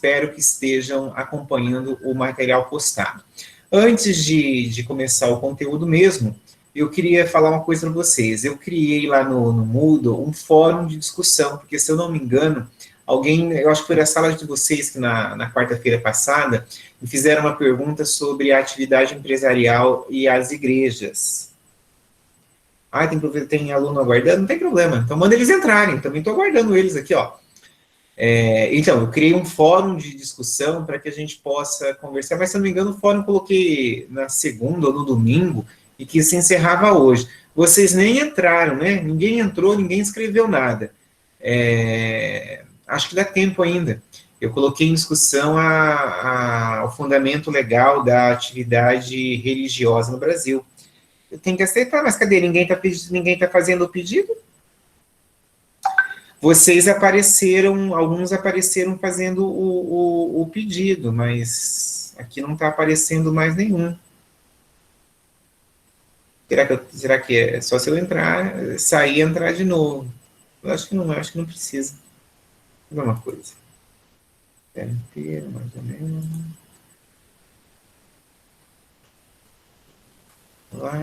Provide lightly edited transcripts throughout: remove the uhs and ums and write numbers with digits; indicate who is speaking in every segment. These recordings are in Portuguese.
Speaker 1: espero que estejam acompanhando o material postado. Antes de começar o conteúdo mesmo, eu queria falar uma coisa para vocês. Eu criei lá no Moodle um fórum de discussão, porque, se eu não me engano, alguém, eu acho que foi da sala de vocês, que na quarta-feira passada, me fizeram uma pergunta sobre a atividade empresarial e as igrejas. Ah, tem aluno aguardando? Não tem problema. Então, manda eles entrarem. Também estou aguardando eles aqui, ó. Então, eu criei um fórum de discussão para que a gente possa conversar, mas, se eu não me engano, o fórum eu coloquei na segunda ou no domingo e que se encerrava hoje. Vocês nem entraram, né? Ninguém entrou, ninguém escreveu nada. Acho que dá tempo ainda. Eu coloquei em discussão o fundamento legal da atividade religiosa no Brasil. Eu tenho que aceitar, mas cadê? Ninguém tá fazendo o pedido? Vocês apareceram, alguns apareceram fazendo o pedido, mas aqui não está aparecendo mais nenhum. Será que é só se eu entrar, sair e entrar de novo? Eu acho que não precisa. Vou ver uma coisa. Espera inteiro, mais ou menos. Lá.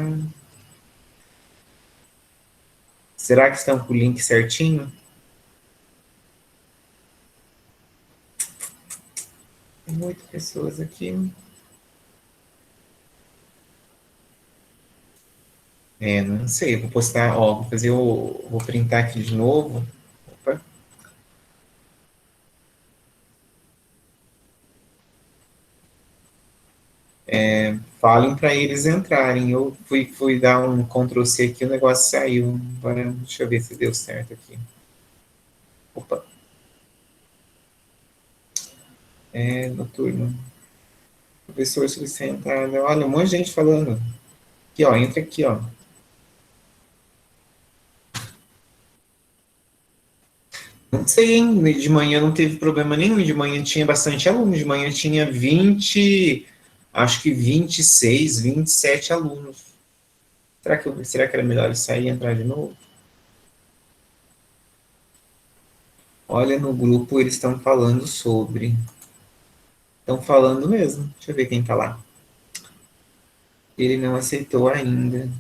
Speaker 1: Será que estão com o link certinho? Tem 8 pessoas aqui. Não sei, vou postar, ó, vou printar aqui de novo. Opa. Falem para eles entrarem. Eu fui dar um Ctrl C aqui, o negócio saiu. Agora, deixa eu ver se deu certo aqui. Opa. Noturno. Professor sustentável. Olha, um monte de gente falando. Aqui, ó, entra aqui, ó. Não sei, hein? De manhã não teve problema nenhum. De manhã tinha bastante aluno. De manhã tinha 20, acho que 26, 27 alunos. Será que era melhor eu sair e entrar de novo? Olha, no grupo eles estão falando sobre. Estão falando mesmo. Deixa eu ver quem está lá. Ele não aceitou ainda.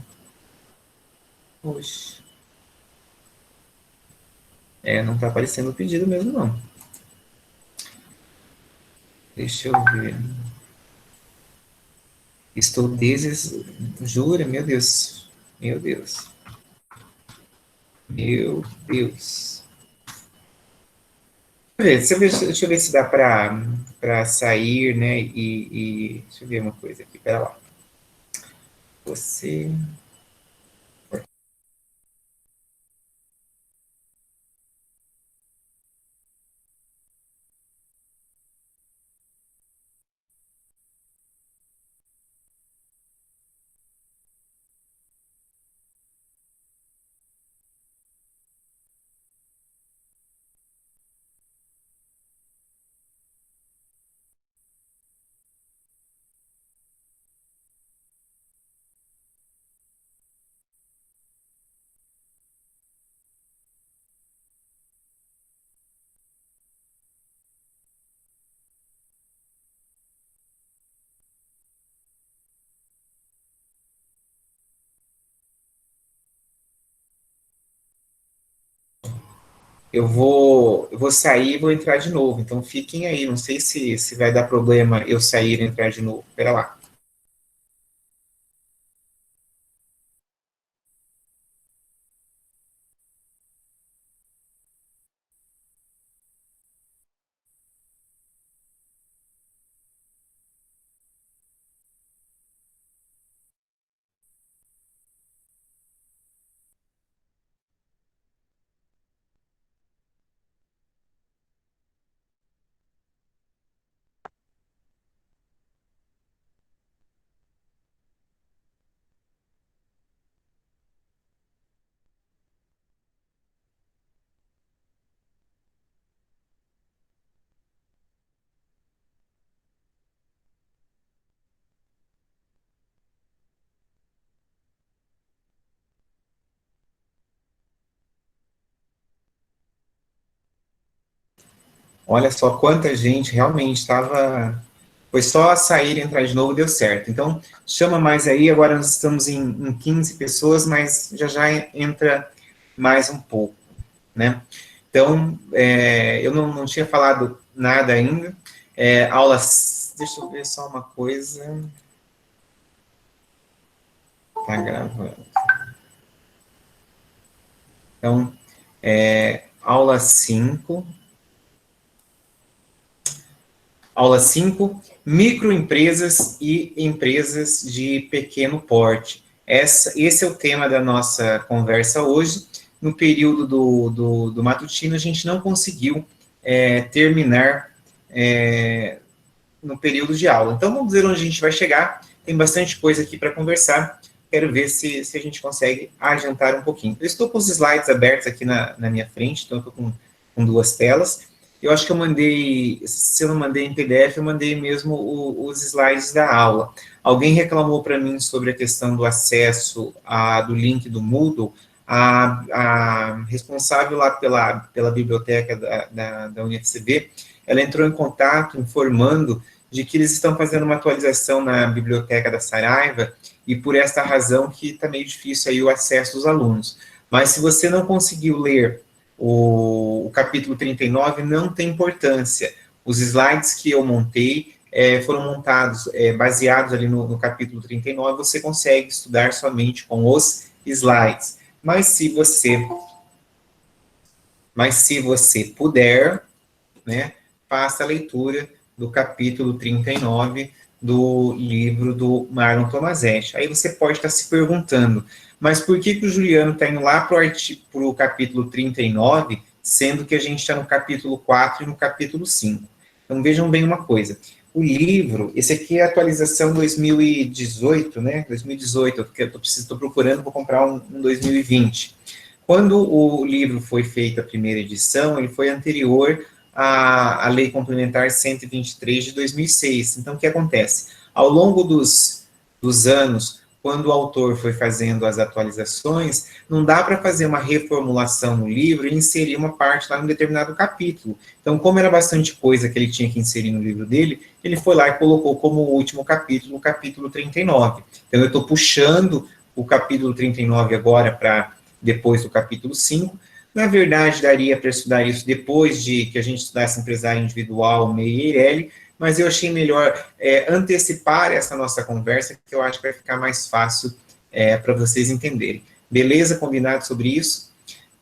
Speaker 1: Poxa. Não está aparecendo o pedido mesmo, não. Deixa eu ver. Estou desde. Jura? Meu Deus. Meu Deus. Meu Deus. Deixa eu ver se dá para sair, né? Deixa eu ver uma coisa aqui. Pera lá. Você. Eu vou sair e vou entrar de novo. Então fiquem aí. Não sei se vai dar problema eu sair e entrar de novo. Pera lá. Olha só quanta gente realmente estava... Foi só sair e entrar de novo, deu certo. Então, chama mais aí, agora nós estamos em 15 pessoas, mas já entra mais um pouco, né? Então, eu não tinha falado nada ainda. Aulas... Deixa eu ver só uma coisa. Tá gravando. Então, aula 5. Aula 5, microempresas e empresas de pequeno porte. Esse é o tema da nossa conversa hoje. No período do matutino, a gente não conseguiu terminar no período de aula. Então, vamos ver onde a gente vai chegar. Tem bastante coisa aqui para conversar. Quero ver se a gente consegue adiantar um pouquinho. Eu estou com os slides abertos aqui na minha frente, então eu estou com duas telas. Eu acho que eu mandei, se eu não mandei em PDF, eu mandei mesmo os slides da aula. Alguém reclamou para mim sobre a questão do acesso do link do Moodle. A responsável lá pela biblioteca da UniFCB, ela entrou em contato informando de que eles estão fazendo uma atualização na biblioteca da Saraiva e por esta razão que está meio difícil aí o acesso dos alunos. Mas se você não conseguiu ler o capítulo 39, não tem importância. Os slides que eu montei foram montados, baseados ali no capítulo 39, você consegue estudar somente com os slides. Mas se você puder, né, faça a leitura do capítulo 39 do livro do Marlon Tomazetti. Aí você pode estar se perguntando, mas por que o Juliano está indo lá para o capítulo 39, sendo que a gente está no capítulo 4 e no capítulo 5? Então vejam bem uma coisa. O livro, esse aqui é a atualização 2018, né? 2018, porque eu estou procurando, vou comprar um 2020. Quando o livro foi feito a primeira edição, ele foi anterior à Lei Complementar 123 de 2006. Então, o que acontece? Ao longo dos anos, quando o autor foi fazendo as atualizações, não dá para fazer uma reformulação no livro e inserir uma parte lá em um determinado capítulo. Então, como era bastante coisa que ele tinha que inserir no livro dele, ele foi lá e colocou como último capítulo, o capítulo 39. Então, eu estou puxando o capítulo 39 agora para depois do capítulo 5. Na verdade, daria para estudar isso depois de que a gente estudasse empresário individual, MEI e EIRELI, mas eu achei melhor antecipar essa nossa conversa, que eu acho que vai ficar mais fácil para vocês entenderem. Beleza? Combinado sobre isso?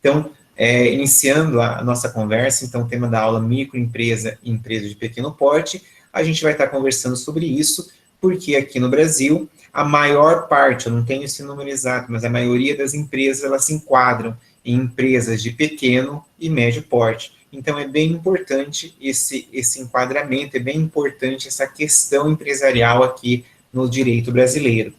Speaker 1: Então, iniciando a nossa conversa, então, o tema da aula microempresa e empresa de pequeno porte, a gente vai estar conversando sobre isso, porque aqui no Brasil, a maior parte, eu não tenho esse número exato, mas a maioria das empresas, elas se enquadram em empresas de pequeno e médio porte. Então, é bem importante esse enquadramento, é bem importante essa questão empresarial aqui no direito brasileiro.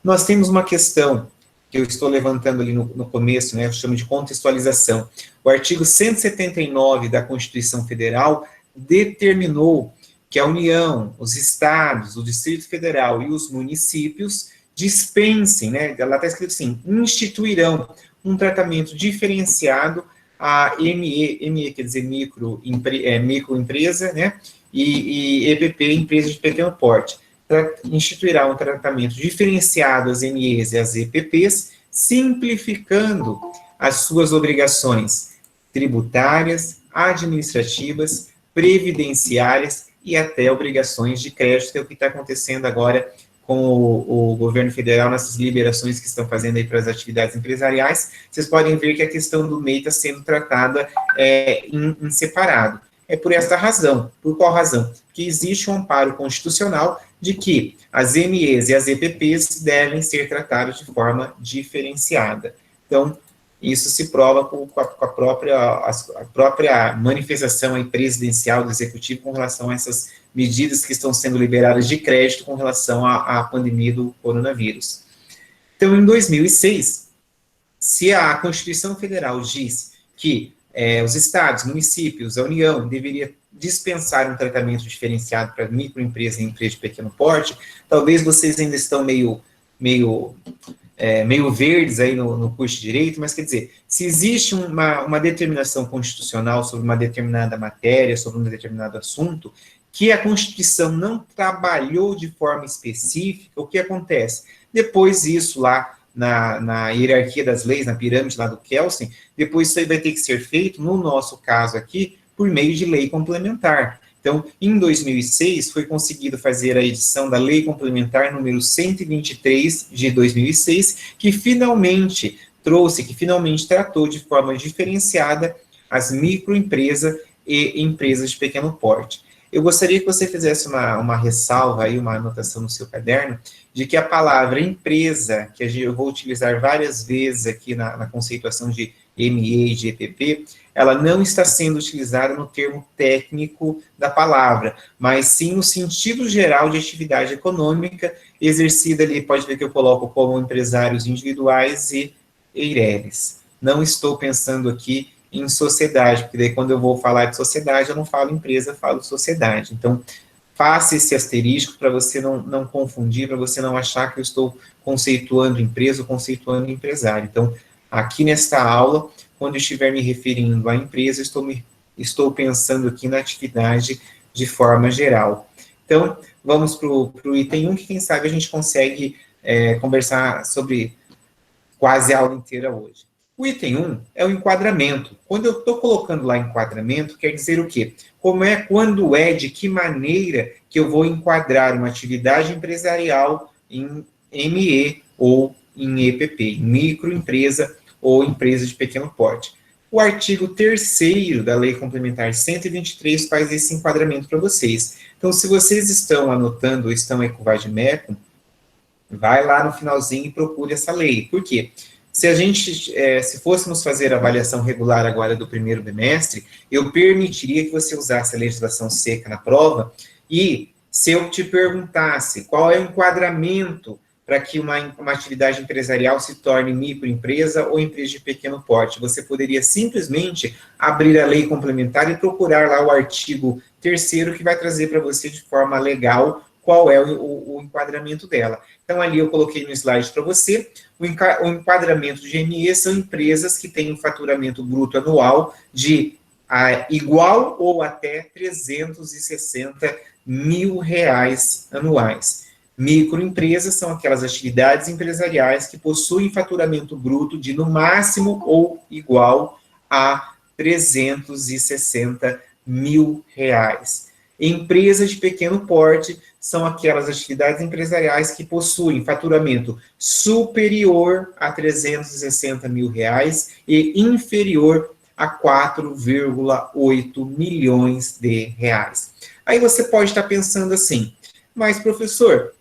Speaker 1: Nós temos uma questão que eu estou levantando ali no começo, né, eu chamo de contextualização. O artigo 179 da Constituição Federal determinou que a União, os estados, o Distrito Federal e os municípios dispensem, né, ela está escrito assim, instituirão um tratamento diferenciado a ME quer dizer microempresa, né, e EPP, empresa de pequeno porte. Instituirá um tratamento diferenciado às MEs e às EPPs, simplificando as suas obrigações tributárias, administrativas, previdenciárias e até obrigações de crédito, que é o que está acontecendo agora com o governo federal nessas liberações que estão fazendo aí para as atividades empresariais. Vocês podem ver que a questão do MEI está sendo tratada em separado. É por esta razão. Por qual razão? Porque existe um amparo constitucional de que as MEs e as EPPs devem ser tratadas de forma diferenciada. Então, isso se prova com a própria manifestação aí presidencial do Executivo com relação a essas medidas que estão sendo liberadas de crédito com relação à pandemia do coronavírus. Então, em 2006, se a Constituição Federal diz que os estados, municípios, a União deveria dispensar um tratamento diferenciado para microempresa e empresa de pequeno porte, talvez vocês ainda estão meio meio verdes aí no curso de Direito, mas quer dizer, se existe uma determinação constitucional sobre uma determinada matéria, sobre um determinado assunto, que a Constituição não trabalhou de forma específica, o que acontece? Depois isso lá na hierarquia das leis, na pirâmide lá do Kelsen, depois isso aí vai ter que ser feito, no nosso caso aqui, por meio de lei complementar. Então, em 2006, foi conseguido fazer a edição da Lei Complementar número 123 de 2006, que finalmente tratou de forma diferenciada as microempresas e empresas de pequeno porte. Eu gostaria que você fizesse uma ressalva aí, uma anotação no seu caderno, de que a palavra empresa, que eu vou utilizar várias vezes aqui na conceituação de ME e de EPP, ela não está sendo utilizada no termo técnico da palavra, mas sim no sentido geral de atividade econômica exercida ali, pode ver que eu coloco como empresários individuais e EIRELES. Não estou pensando aqui em sociedade, porque daí quando eu vou falar de sociedade, eu não falo empresa, eu falo sociedade. Então, faça esse asterisco para você não confundir, para você não achar que eu estou conceituando empresa ou conceituando empresário. Então, aqui nesta aula, quando eu estiver me referindo à empresa, estou pensando aqui na atividade de forma geral. Então, vamos para o item 1, que quem sabe a gente consegue conversar sobre quase a aula inteira hoje. O item 1 é o enquadramento. Quando eu estou colocando lá enquadramento, quer dizer o quê? Quando de que maneira que eu vou enquadrar uma atividade empresarial em ME ou em EPP, em microempresa ou empresa de pequeno porte. O artigo 3º da Lei Complementar 123 faz esse enquadramento para vocês. Então, se vocês estão anotando ou estão aí com o Vadimeco, vai lá no finalzinho e procure essa lei. Por quê? Se fôssemos fazer a avaliação regular agora do primeiro bimestre, eu permitiria que você usasse a legislação seca na prova, e se eu te perguntasse qual é o enquadramento para que uma atividade empresarial se torne microempresa ou empresa de pequeno porte, você poderia simplesmente abrir a lei complementar e procurar lá o artigo 3º, que vai trazer para você de forma legal qual é o enquadramento dela. Então, ali eu coloquei no slide para você, o enquadramento de ME são empresas que têm um faturamento bruto anual de igual ou até 360 mil reais anuais. Microempresas são aquelas atividades empresariais que possuem faturamento bruto de no máximo ou igual a 360 mil reais. Empresas de pequeno porte são aquelas atividades empresariais que possuem faturamento superior a 360 mil reais e inferior a 4,8 milhões de reais. Aí você pode estar pensando assim, mas professor,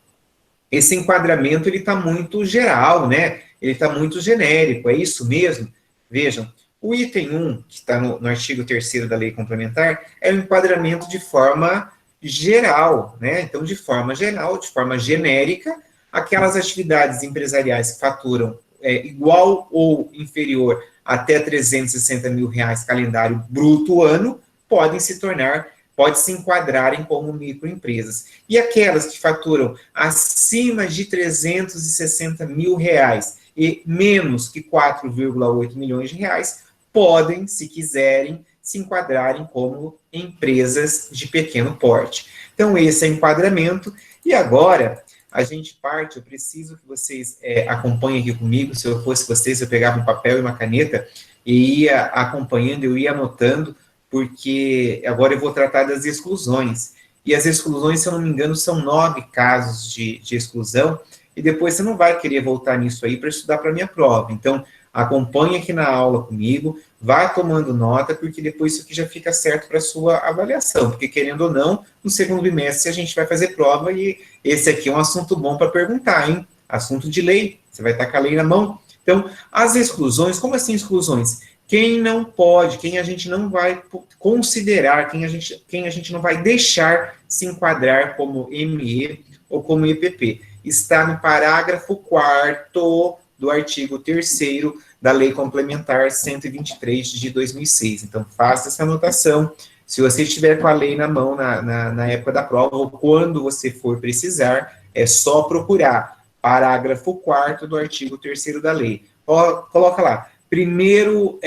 Speaker 1: esse enquadramento ele está muito geral, né? Ele está muito genérico, é isso mesmo? Vejam, o item 1, que está no artigo 3º da Lei Complementar, é o enquadramento de forma geral, né? Então, de forma geral, de forma genérica, aquelas atividades empresariais que faturam igual ou inferior até 360 mil reais calendário bruto ano, pode se enquadrarem como microempresas. E aquelas que faturam acima de 360 mil reais e menos que 4,8 milhões de reais, podem, se quiserem, se enquadrarem como empresas de pequeno porte. Então, esse é o enquadramento. E agora, a gente parte, eu preciso que vocês acompanhem aqui comigo. Se eu fosse vocês, eu pegava um papel e uma caneta e ia acompanhando, eu ia anotando, porque agora eu vou tratar das exclusões. E as exclusões, se eu não me engano, são 9 casos de exclusão, e depois você não vai querer voltar nisso aí para estudar para a minha prova. Então, acompanhe aqui na aula comigo, vá tomando nota, porque depois isso aqui já fica certo para a sua avaliação, porque querendo ou não, no segundo bimestre a gente vai fazer prova, e esse aqui é um assunto bom para perguntar, hein? Assunto de lei, você vai estar com a lei na mão. Então, as exclusões, como assim exclusões? Quem não pode, quem a gente não vai considerar, quem a gente não vai deixar se enquadrar como ME ou como EPP. Está no parágrafo 4º do artigo 3º da Lei Complementar 123 de 2006. Então, faça essa anotação. Se você estiver com a lei na mão na época da prova, ou quando você for precisar, é só procurar parágrafo 4º do artigo 3º da lei. Coloca lá, primeiro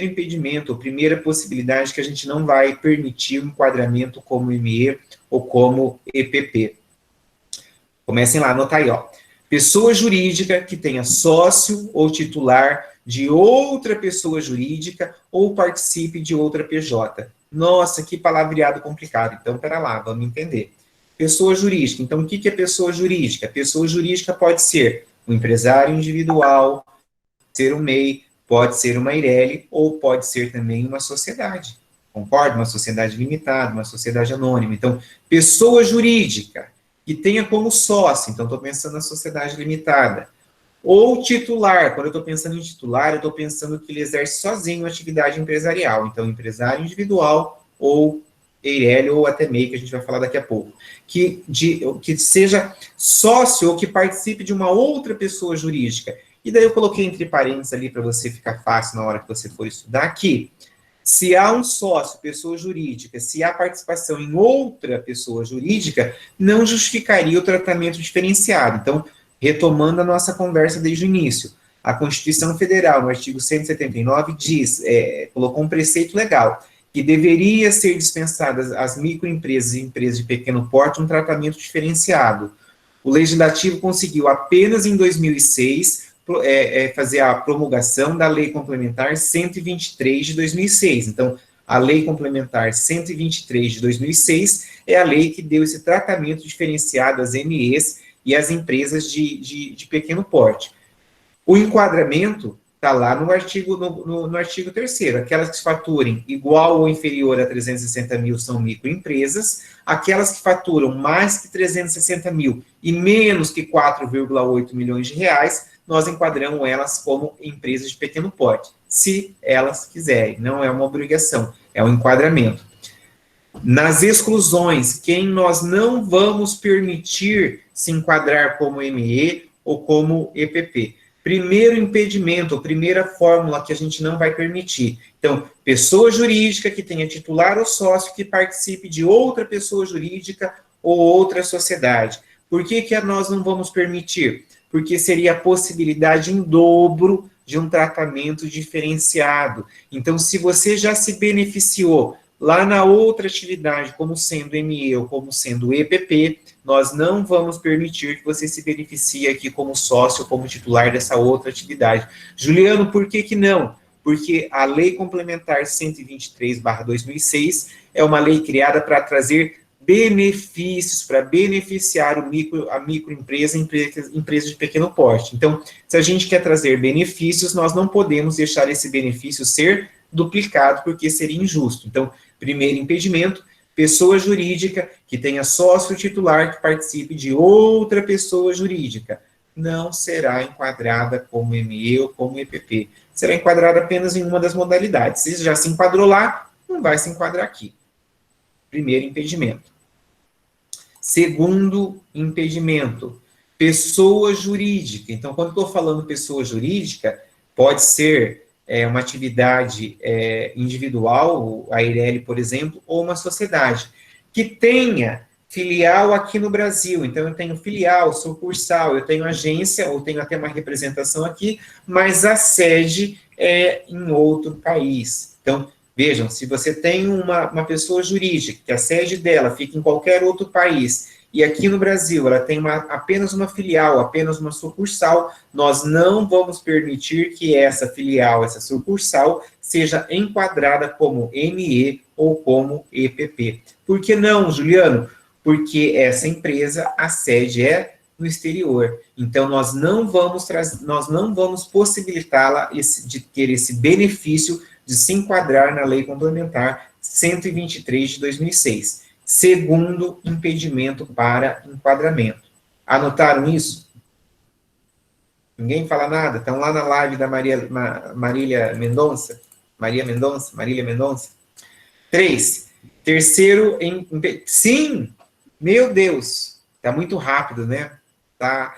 Speaker 1: impedimento, primeira possibilidade que a gente não vai permitir o enquadramento como ME ou como EPP. Comecem lá, anota aí, ó. Pessoa jurídica que tenha sócio ou titular de outra pessoa jurídica ou participe de outra PJ. Nossa, que palavreado complicado. Então, pera lá, vamos entender. Pessoa jurídica. Então, o que é pessoa jurídica? Pessoa jurídica pode ser um empresário individual, ser um MEI, pode ser uma Eireli ou pode ser também uma sociedade. Concorda? Uma sociedade limitada, uma sociedade anônima. Então, pessoa jurídica que tenha como sócio, então estou pensando na sociedade limitada, ou titular, quando eu estou pensando em titular, eu estou pensando que ele exerce sozinho a atividade empresarial, então empresário individual ou Eireli ou até MEI, que a gente vai falar daqui a pouco, que seja sócio ou que participe de uma outra pessoa jurídica. E daí eu coloquei entre parênteses ali para você ficar fácil na hora que você for estudar aqui. Se há um sócio, pessoa jurídica, se há participação em outra pessoa jurídica, não justificaria o tratamento diferenciado. Então, retomando a nossa conversa desde o início, a Constituição Federal, no artigo 179, colocou um preceito legal, que deveria ser dispensadas às microempresas e empresas de pequeno porte um tratamento diferenciado. O Legislativo conseguiu apenas em 2006 fazer a promulgação da Lei Complementar 123 de 2006. Então, a Lei Complementar 123 de 2006 é a lei que deu esse tratamento diferenciado às MEs e às empresas de pequeno porte. O enquadramento está lá no artigo 3º. Aquelas que faturem igual ou inferior a 360 mil são microempresas. Aquelas que faturam mais que 360 mil e menos que 4,8 milhões de reais, nós enquadramos elas como empresas de pequeno porte, se elas quiserem. Não é uma obrigação, é um enquadramento. Nas exclusões, quem nós não vamos permitir se enquadrar como ME ou como EPP? Primeiro impedimento, primeira fórmula que a gente não vai permitir. Então, pessoa jurídica que tenha titular ou sócio que participe de outra pessoa jurídica ou outra sociedade. Por que nós não vamos permitir? Porque seria a possibilidade em dobro de um tratamento diferenciado. Então, se você já se beneficiou lá na outra atividade, como sendo ME ou como sendo EPP, nós não vamos permitir que você se beneficie aqui como sócio, como titular dessa outra atividade. Juliano, por que não? Porque a Lei Complementar 123/2006 é uma lei criada para trazer benefícios, para beneficiar a microempresa e empresa de pequeno porte. Então, se a gente quer trazer benefícios, nós não podemos deixar esse benefício ser duplicado, porque seria injusto. Então, primeiro impedimento, pessoa jurídica que tenha sócio titular que participe de outra pessoa jurídica. Não será enquadrada como ME ou como EPP. Será enquadrada apenas em uma das modalidades. Se já se enquadrou lá, não vai se enquadrar aqui. Primeiro impedimento. Segundo impedimento, pessoa jurídica. Então, quando estou falando pessoa jurídica, pode ser uma atividade individual, a Eireli, por exemplo, ou uma sociedade, que tenha filial aqui no Brasil. Então, eu tenho filial, sucursal, eu tenho agência, ou tenho até uma representação aqui, mas a sede é em outro país. Então, vejam, se você tem uma pessoa jurídica, que a sede dela fica em qualquer outro país, e aqui no Brasil ela tem apenas uma filial, apenas uma sucursal, nós não vamos permitir que essa filial, essa sucursal, seja enquadrada como ME ou como EPP. Por que não, Juliano? Porque essa empresa, a sede é no exterior. Então, nós não vamos possibilitá-la de ter esse benefício de se enquadrar na Lei Complementar 123 de 2006. Segundo impedimento para enquadramento. Anotaram isso? Ninguém fala nada? Estão lá na live da Marília Mendonça? 3. Terceiro, sim, meu Deus, está muito rápido, né? Tá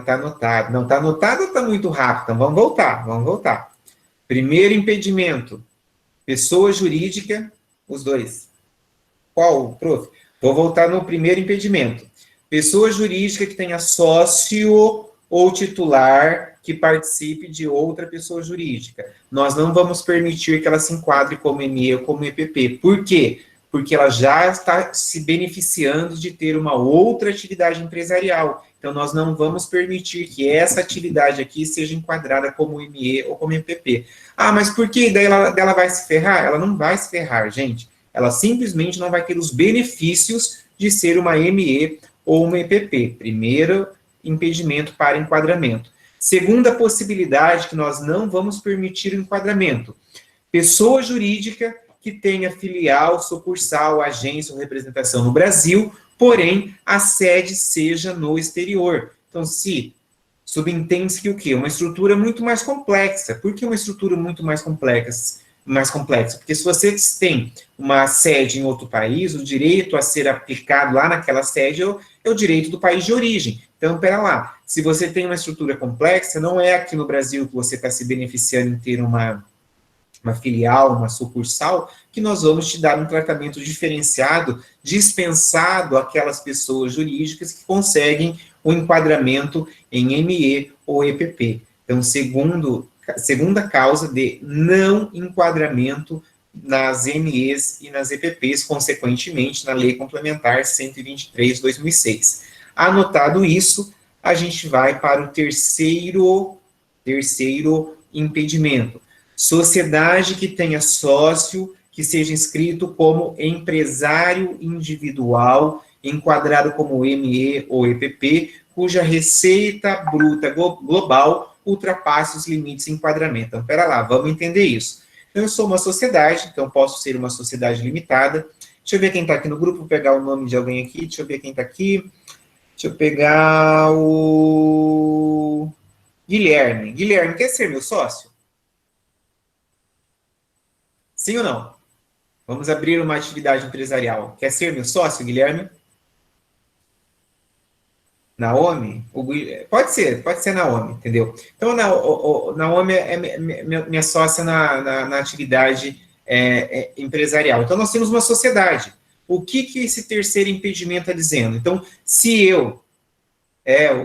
Speaker 1: anotado. Não está anotado ou está muito rápido? Então vamos voltar. Primeiro impedimento, pessoa jurídica, os dois. Qual, prof? Vou voltar no primeiro impedimento. Pessoa jurídica que tenha sócio ou titular que participe de outra pessoa jurídica. Nós não vamos permitir que ela se enquadre como ME ou como EPP. Por quê? Porque ela já está se beneficiando de ter uma outra atividade empresarial. Então, nós não vamos permitir que essa atividade aqui seja enquadrada como ME ou como EPP. Ah, mas por que daí ela vai se ferrar? Ela não vai se ferrar, gente. Ela simplesmente não vai ter os benefícios de ser uma ME ou uma EPP. Primeiro impedimento para enquadramento. Segunda possibilidade que nós não vamos permitir o enquadramento. Pessoa jurídica que tenha filial, sucursal, agência ou representação no Brasil, porém a sede seja no exterior. Então, se subentende-se que o quê? Uma estrutura muito mais complexa. Por que uma estrutura muito mais complexa? Porque se você tem uma sede em outro país, o direito a ser aplicado lá naquela sede é o direito do país de origem. Então, pera lá, se você tem uma estrutura complexa, não é aqui no Brasil que você está se beneficiando em ter uma filial, uma sucursal, que nós vamos te dar um tratamento diferenciado, dispensado aquelas pessoas jurídicas que conseguem o enquadramento em ME ou EPP. Então, segunda causa de não enquadramento nas MEs e nas EPPs, consequentemente, na Lei Complementar 123/2006. Anotado isso, a gente vai para o terceiro impedimento. Sociedade que tenha sócio que seja inscrito como empresário individual, enquadrado como ME ou EPP, cuja receita bruta global ultrapasse os limites de enquadramento. Então, pera lá, vamos entender isso. Eu sou uma sociedade, então posso ser uma sociedade limitada. Deixa eu ver quem está aqui no grupo, vou pegar o nome de alguém aqui, deixa eu ver quem está aqui. Deixa eu pegar o Guilherme. Guilherme, quer ser meu sócio? Sim ou não? Vamos abrir uma atividade empresarial. Quer ser meu sócio, Guilherme? Naomi? Pode ser Naomi, entendeu? Então, Naomi é minha sócia na atividade empresarial. Então, nós temos uma sociedade. O que esse terceiro impedimento está dizendo? Então, se eu...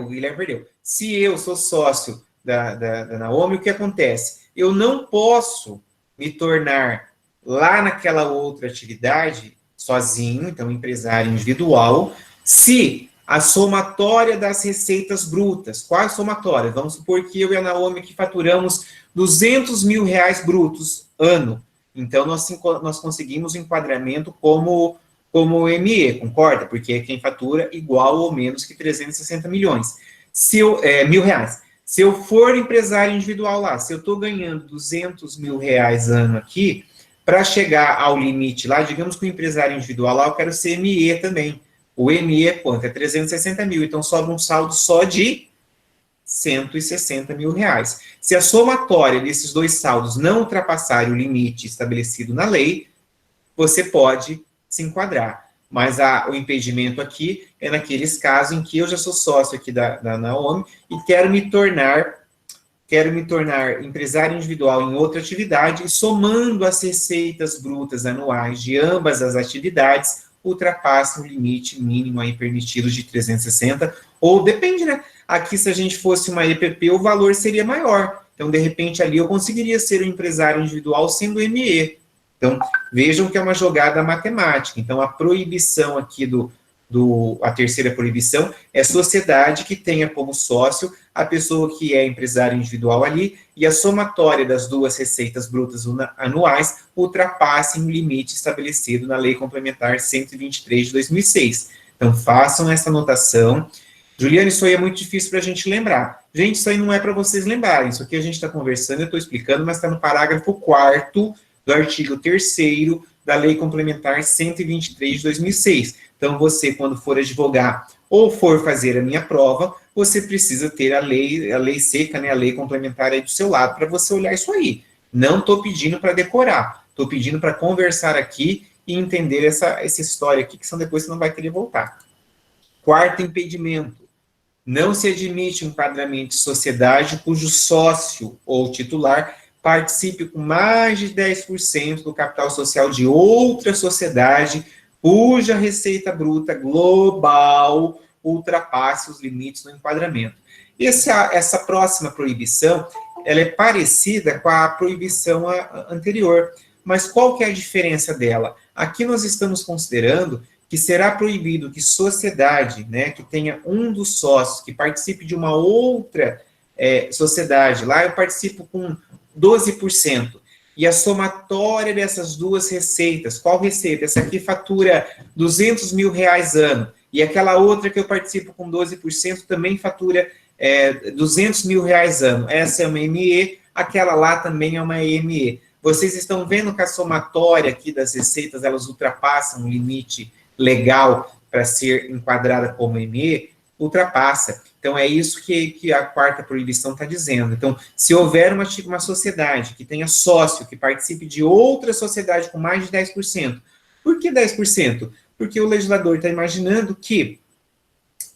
Speaker 1: o Guilherme perdeu. Se eu sou sócio da Naomi, o que acontece? Eu não posso me tornar lá naquela outra atividade sozinho, então empresário individual, se a somatória das receitas brutas, qual a somatória? Vamos supor que eu e a Naomi que faturamos 200 mil reais brutos ano, então nós conseguimos o enquadramento como ME, concorda? Porque é quem fatura igual ou menos que 360 milhões. Mil reais. Se eu for empresário individual lá, se eu estou ganhando 200 mil reais ano aqui, para chegar ao limite lá, digamos que o empresário individual lá, eu quero ser ME também. O ME é quanto? É 360 mil, então sobra um saldo só de 160 mil reais. Se a somatória desses dois saldos não ultrapassarem o limite estabelecido na lei, você pode se enquadrar. Mas o impedimento aqui é naqueles casos em que eu já sou sócio aqui da Naomi e quero me tornar empresário individual em outra atividade, e somando as receitas brutas anuais de ambas as atividades, ultrapassam o limite mínimo aí permitido de 360, ou depende, né? Aqui, se a gente fosse uma EPP, o valor seria maior. Então, de repente, ali eu conseguiria ser um empresário individual sendo ME. Então, vejam que é uma jogada matemática. Então, a proibição aqui a terceira proibição é sociedade que tenha como sócio a pessoa que é empresário individual ali e a somatória das duas receitas brutas anuais ultrapassem o limite estabelecido na Lei Complementar 123/2006. Então, façam essa anotação. Juliana, isso aí é muito difícil para a gente lembrar. Gente, isso aí não é para vocês lembrarem. Isso aqui a gente está conversando, eu estou explicando, mas está no parágrafo 4º do artigo 3º da Lei Complementar 123/2006. Então, você, quando for advogar ou for fazer a minha prova, você precisa ter a lei seca, né, a lei complementar aí do seu lado, para você olhar isso aí. Não estou pedindo para decorar, estou pedindo para conversar aqui e entender essa história aqui, que senão depois você não vai querer voltar. Quarto impedimento. Não se admite um enquadramento de sociedade cujo sócio ou titular participe com mais de 10% do capital social de outra sociedade cuja receita bruta global ultrapasse os limites do enquadramento. Essa próxima proibição, ela é parecida com a proibição anterior, mas qual que é a diferença dela? Aqui nós estamos considerando que será proibido que sociedade, né, que tenha um dos sócios, que participe de uma outra sociedade, lá eu participo com 12%, e a somatória dessas duas receitas, qual receita? Essa aqui fatura R$200 mil ano, e aquela outra que eu participo com 12% também fatura R$200 mil ano. Essa é uma ME, aquela lá também é uma ME. Vocês estão vendo que a somatória aqui das receitas, elas ultrapassam o limite legal para ser enquadrada como ME? Ultrapassa. Então, é isso que a quarta proibição está dizendo. Então, se houver uma sociedade que tenha sócio, que participe de outra sociedade com mais de 10%, por que 10%? Porque o legislador está imaginando que,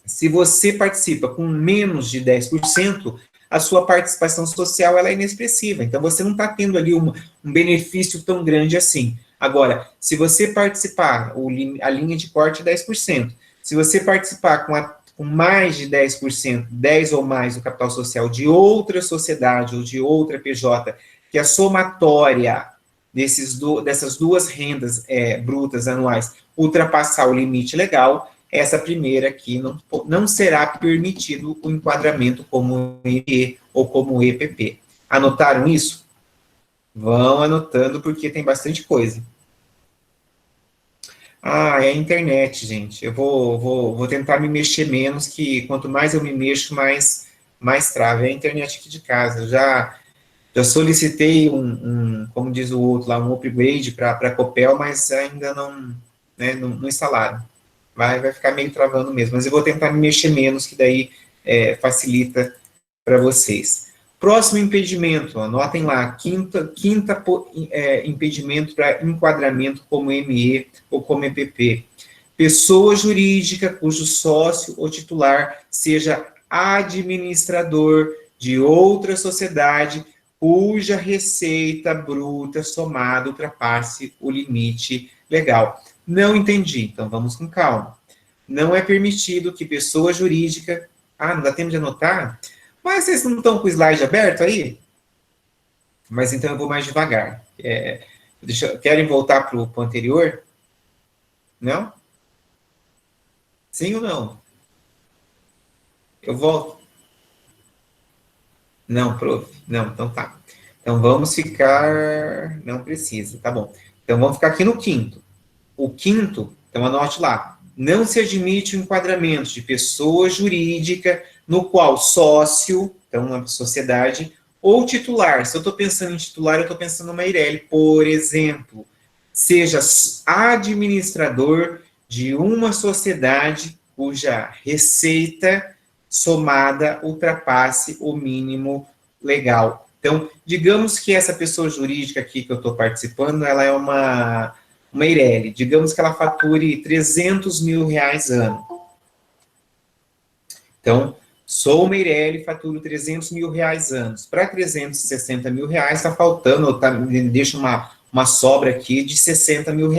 Speaker 1: se você participa com menos de 10%, a sua participação social ela é inexpressiva. Então, você não está tendo ali um benefício tão grande assim. Agora, se você participar, a linha de corte é 10%. Se você participar com mais de 10%, 10 ou mais do capital social de outra sociedade ou de outra PJ, que a somatória dessas duas rendas brutas anuais ultrapassar o limite legal, essa primeira aqui não será permitido o enquadramento como EE ou como EPP. Anotaram isso? Vão anotando, porque tem bastante coisa. É a internet, gente. Eu vou tentar me mexer menos, que quanto mais eu me mexo, mais trava. É a internet aqui de casa. Eu já solicitei como diz o outro lá, um upgrade para a Copel, mas ainda não instalaram. Vai ficar meio travando mesmo. Mas eu vou tentar me mexer menos, que daí facilita para vocês. Próximo impedimento, anotem lá, quinta impedimento para enquadramento como ME ou como EPP. Pessoa jurídica cujo sócio ou titular seja administrador de outra sociedade cuja receita bruta somada ultrapasse o limite legal. Não entendi, então vamos com calma. Não é permitido que pessoa jurídica... não dá tempo de anotar? Mas vocês não estão com o slide aberto aí? Mas então eu vou mais devagar. Querem voltar para o anterior? Não? Sim ou não? Eu volto? Não, prof. Não, então tá. Então vamos ficar... Não precisa, tá bom. Então vamos ficar aqui no quinto. O quinto, então anote lá. Não se admite o enquadramento de pessoa jurídica no qual sócio, então uma sociedade, ou titular. Se eu estou pensando em titular, eu estou pensando no Meirelli, por exemplo, seja administrador de uma sociedade cuja receita somada ultrapasse o mínimo legal. Então, digamos que essa pessoa jurídica aqui que eu estou participando, ela é uma Meirelli. Digamos que ela fature R$300 mil ano. Então, sou Meirelli, faturo R$300 mil anos. Para R$360 mil está faltando, deixa uma sobra aqui de R$60 mil.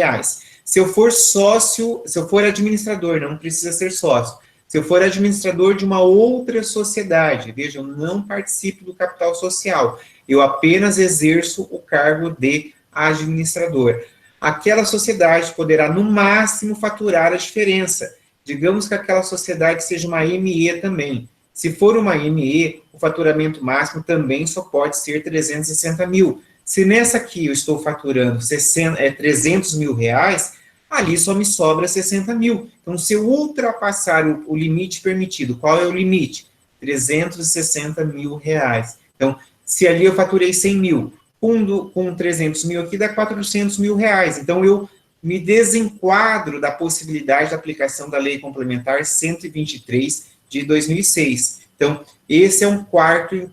Speaker 1: Se eu for sócio, se eu for administrador, não precisa ser sócio. Se eu for administrador de uma outra sociedade, veja, eu não participo do capital social, eu apenas exerço o cargo de administrador. Aquela sociedade poderá, no máximo, faturar a diferença. Digamos que aquela sociedade seja uma ME também. Se for uma ME, o faturamento máximo também só pode ser 360 mil. Se nessa aqui eu estou faturando 300 mil reais, ali só me sobra 60 mil. Então, se eu ultrapassar o limite permitido, qual é o limite? 360 mil reais. Então, se ali eu faturei 100 mil, com 300 mil aqui dá 400 mil reais. Então, eu me desenquadro da possibilidade da aplicação da Lei Complementar 123 de 2006. Então, esse é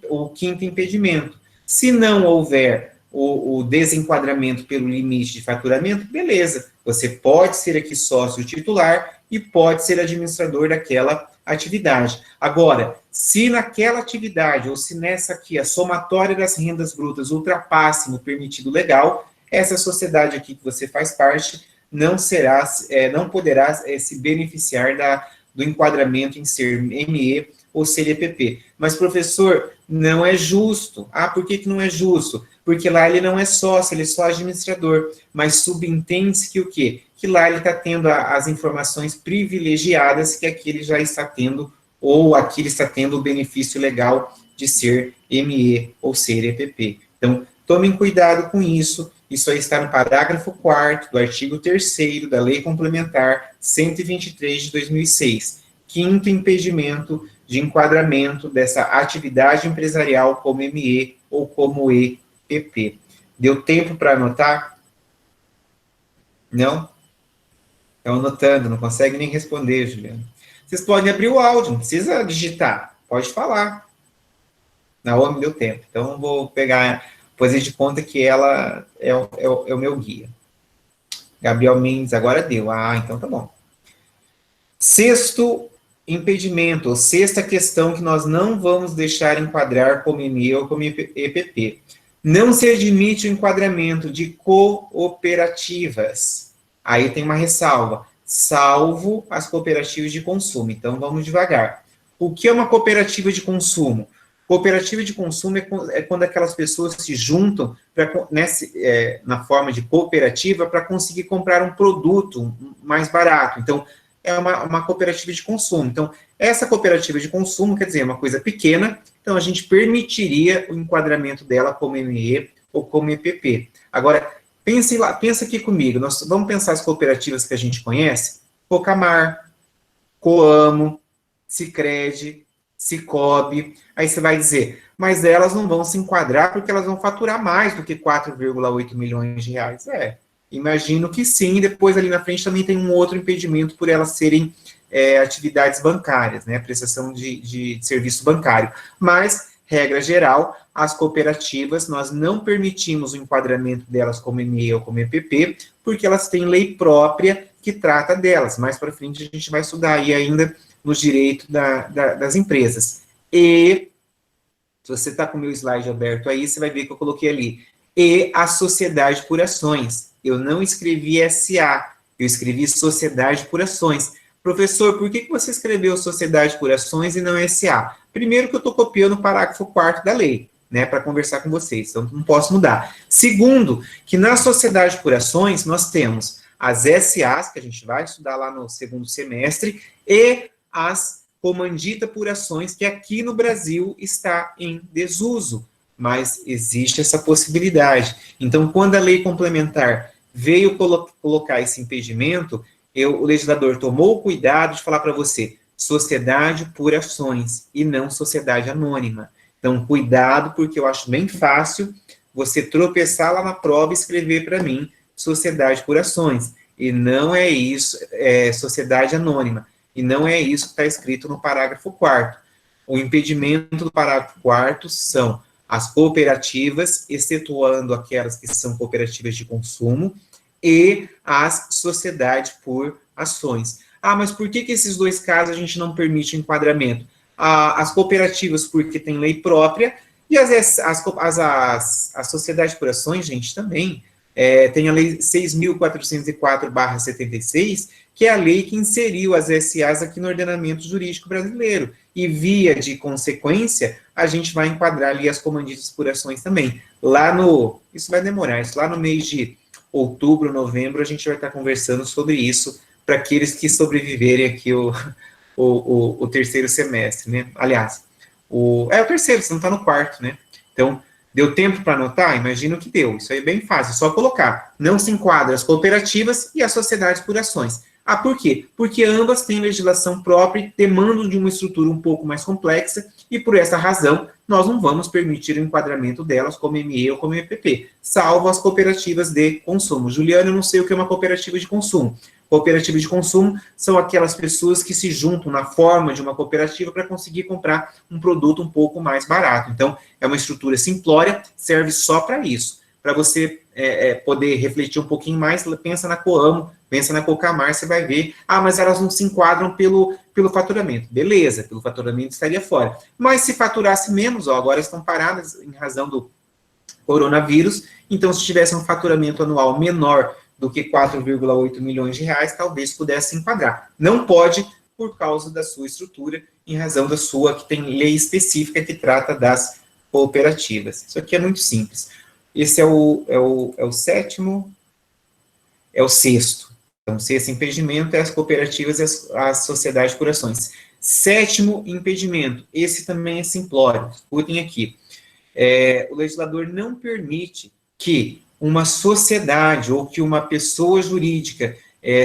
Speaker 1: o quinto impedimento. Se não houver o desenquadramento pelo limite de faturamento, beleza, você pode ser aqui sócio titular e pode ser administrador daquela atividade. Agora, se naquela atividade, ou se nessa aqui, a somatória das rendas brutas ultrapasse no permitido legal, essa sociedade aqui que você faz parte não poderá se beneficiar do enquadramento em ser ME ou CLPP. Mas, professor, não é justo. Ah, por que não é justo? Porque lá ele não é sócio, ele é só administrador. Mas subentende-se que o quê? Que lá ele está tendo as informações privilegiadas que aqui ele já está tendo, ou aqui ele está tendo o benefício legal de ser ME ou CLPP. Então, tomem cuidado com isso. Isso aí está no parágrafo 4º do artigo 3º da Lei Complementar 123 de 2006. Quinto impedimento de enquadramento dessa atividade empresarial como ME ou como EPP. Deu tempo para anotar? Não? Estão anotando, não consegue nem responder, Juliana. Vocês podem abrir o áudio, não precisa digitar, pode falar. Naomi deu tempo, então vou pegar, fazer de conta que ela é o meu guia. Gabriel Mendes, agora deu. Ah, então tá bom. Sexto impedimento, ou sexta questão que nós não vamos deixar enquadrar como ME ou como EPP. Não se admite o enquadramento de cooperativas. Aí tem uma ressalva, salvo as cooperativas de consumo. Então, vamos devagar. O que é uma cooperativa de consumo? Cooperativa de consumo é quando aquelas pessoas se juntam na forma de cooperativa para conseguir comprar um produto mais barato. Então, é uma cooperativa de consumo. Então, essa cooperativa de consumo, quer dizer, é uma coisa pequena, então a gente permitiria o enquadramento dela como ME ou como EPP. Agora, pensa aqui comigo, nós vamos pensar as cooperativas que a gente conhece, Cocamar, Coamo, Sicredi, Cicobi, aí você vai dizer, mas elas não vão se enquadrar porque elas vão faturar mais do que 4,8 milhões de reais. Imagino que sim, depois ali na frente também tem um outro impedimento por elas serem atividades bancárias, né, prestação de serviço bancário. Mas, regra geral, as cooperativas, nós não permitimos o enquadramento delas como ME ou como EPP, porque elas têm lei própria que trata delas. Mais para frente a gente vai estudar aí ainda nos direitos das empresas. E, se você está com o meu slide aberto aí, você vai ver que eu coloquei ali, e a sociedade por ações. Eu não escrevi SA, eu escrevi sociedade por ações. Professor, por que você escreveu sociedade por ações e não SA? Primeiro que eu estou copiando o parágrafo 4º da lei, né, para conversar com vocês, então não posso mudar. Segundo, que na sociedade por ações nós temos as SAs, que a gente vai estudar lá no segundo semestre, e as comandita por ações, que aqui no Brasil está em desuso, mas existe essa possibilidade. Então, quando a lei complementar veio colocar esse impedimento, o legislador tomou o cuidado de falar para você, sociedade por ações, e não sociedade anônima. Então, cuidado, porque eu acho bem fácil você tropeçar lá na prova e escrever para mim, sociedade por ações, e não é isso, é sociedade anônima, e não é isso que está escrito no parágrafo 4º. O impedimento do parágrafo 4º são as cooperativas, excetuando aquelas que são cooperativas de consumo, e as sociedades por ações. Ah, mas por que esses dois casos a gente não permite o enquadramento? As cooperativas, porque tem lei própria, e as sociedades por ações, gente, também. Tem a lei 6.404/76, que é a lei que inseriu as SAs aqui no ordenamento jurídico brasileiro. E, via de consequência, a gente vai enquadrar ali as comanditas por ações também. Isso vai demorar, lá no mês de outubro, novembro, a gente vai estar conversando sobre isso, para aqueles que sobreviverem aqui o terceiro semestre, né? Aliás, o terceiro, você não está no quarto, né? Então, deu tempo para anotar? Imagino que deu. Isso aí é bem fácil, é só colocar. Não se enquadra as cooperativas e as sociedades por ações. Ah, por quê? Porque ambas têm legislação própria e demandam de uma estrutura um pouco mais complexa, e por essa razão, nós não vamos permitir o enquadramento delas como ME ou como EPP, salvo as cooperativas de consumo. Juliana, eu não sei o que é uma cooperativa de consumo. Cooperativa de consumo são aquelas pessoas que se juntam na forma de uma cooperativa para conseguir comprar um produto um pouco mais barato. Então, é uma estrutura simplória, serve só para isso. Para você poder refletir um pouquinho mais, pensa na Coamo, pensa na Cocamar, você vai ver, mas elas não se enquadram pelo faturamento. Beleza, pelo faturamento estaria fora. Mas se faturasse menos, agora estão paradas em razão do coronavírus, então se tivesse um faturamento anual menor do que 4,8 milhões de reais, talvez pudesse enquadrar. Não pode, por causa da sua estrutura, em razão da sua, que tem lei específica que trata das cooperativas. Isso aqui é muito simples. Esse é o sétimo, é o sexto. Então, sexto impedimento é as cooperativas e as sociedades por ações. Sétimo impedimento, esse também é simplório, escutem aqui. O legislador não permite que uma sociedade ou que uma pessoa jurídica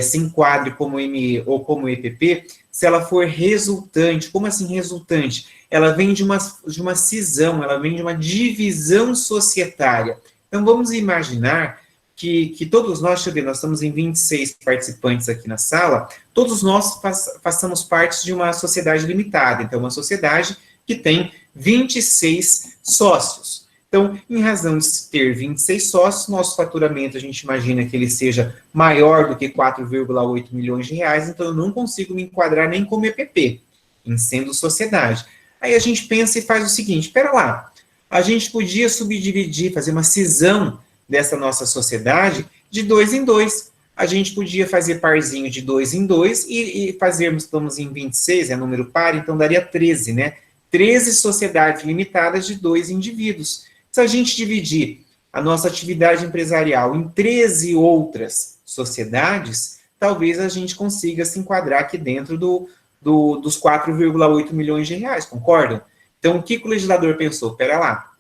Speaker 1: se enquadre como ME ou como EPP, se ela for resultante. Como assim resultante? Ela vem de uma cisão, ela vem de uma divisão societária. Então, vamos imaginar que todos nós, deixa eu ver, nós estamos em 26 participantes aqui na sala, todos nós façamos parte de uma sociedade limitada, então uma sociedade que tem 26 sócios. Então, em razão de ter 26 sócios, nosso faturamento, a gente imagina que ele seja maior do que 4,8 milhões de reais, então eu não consigo me enquadrar nem como EPP, em sendo sociedade. Aí a gente pensa e faz o seguinte, espera lá, a gente podia subdividir, fazer uma cisão dessa nossa sociedade de 2 em 2. A gente podia fazer parzinho de 2 em 2 e fazermos, estamos em 26, é número par, então daria 13, né? 13 sociedades limitadas de 2 indivíduos. Se a gente dividir a nossa atividade empresarial em 13 outras sociedades, talvez a gente consiga se enquadrar aqui dentro dos 4,8 milhões de reais, concordam? Então, o que o legislador pensou? Pera lá,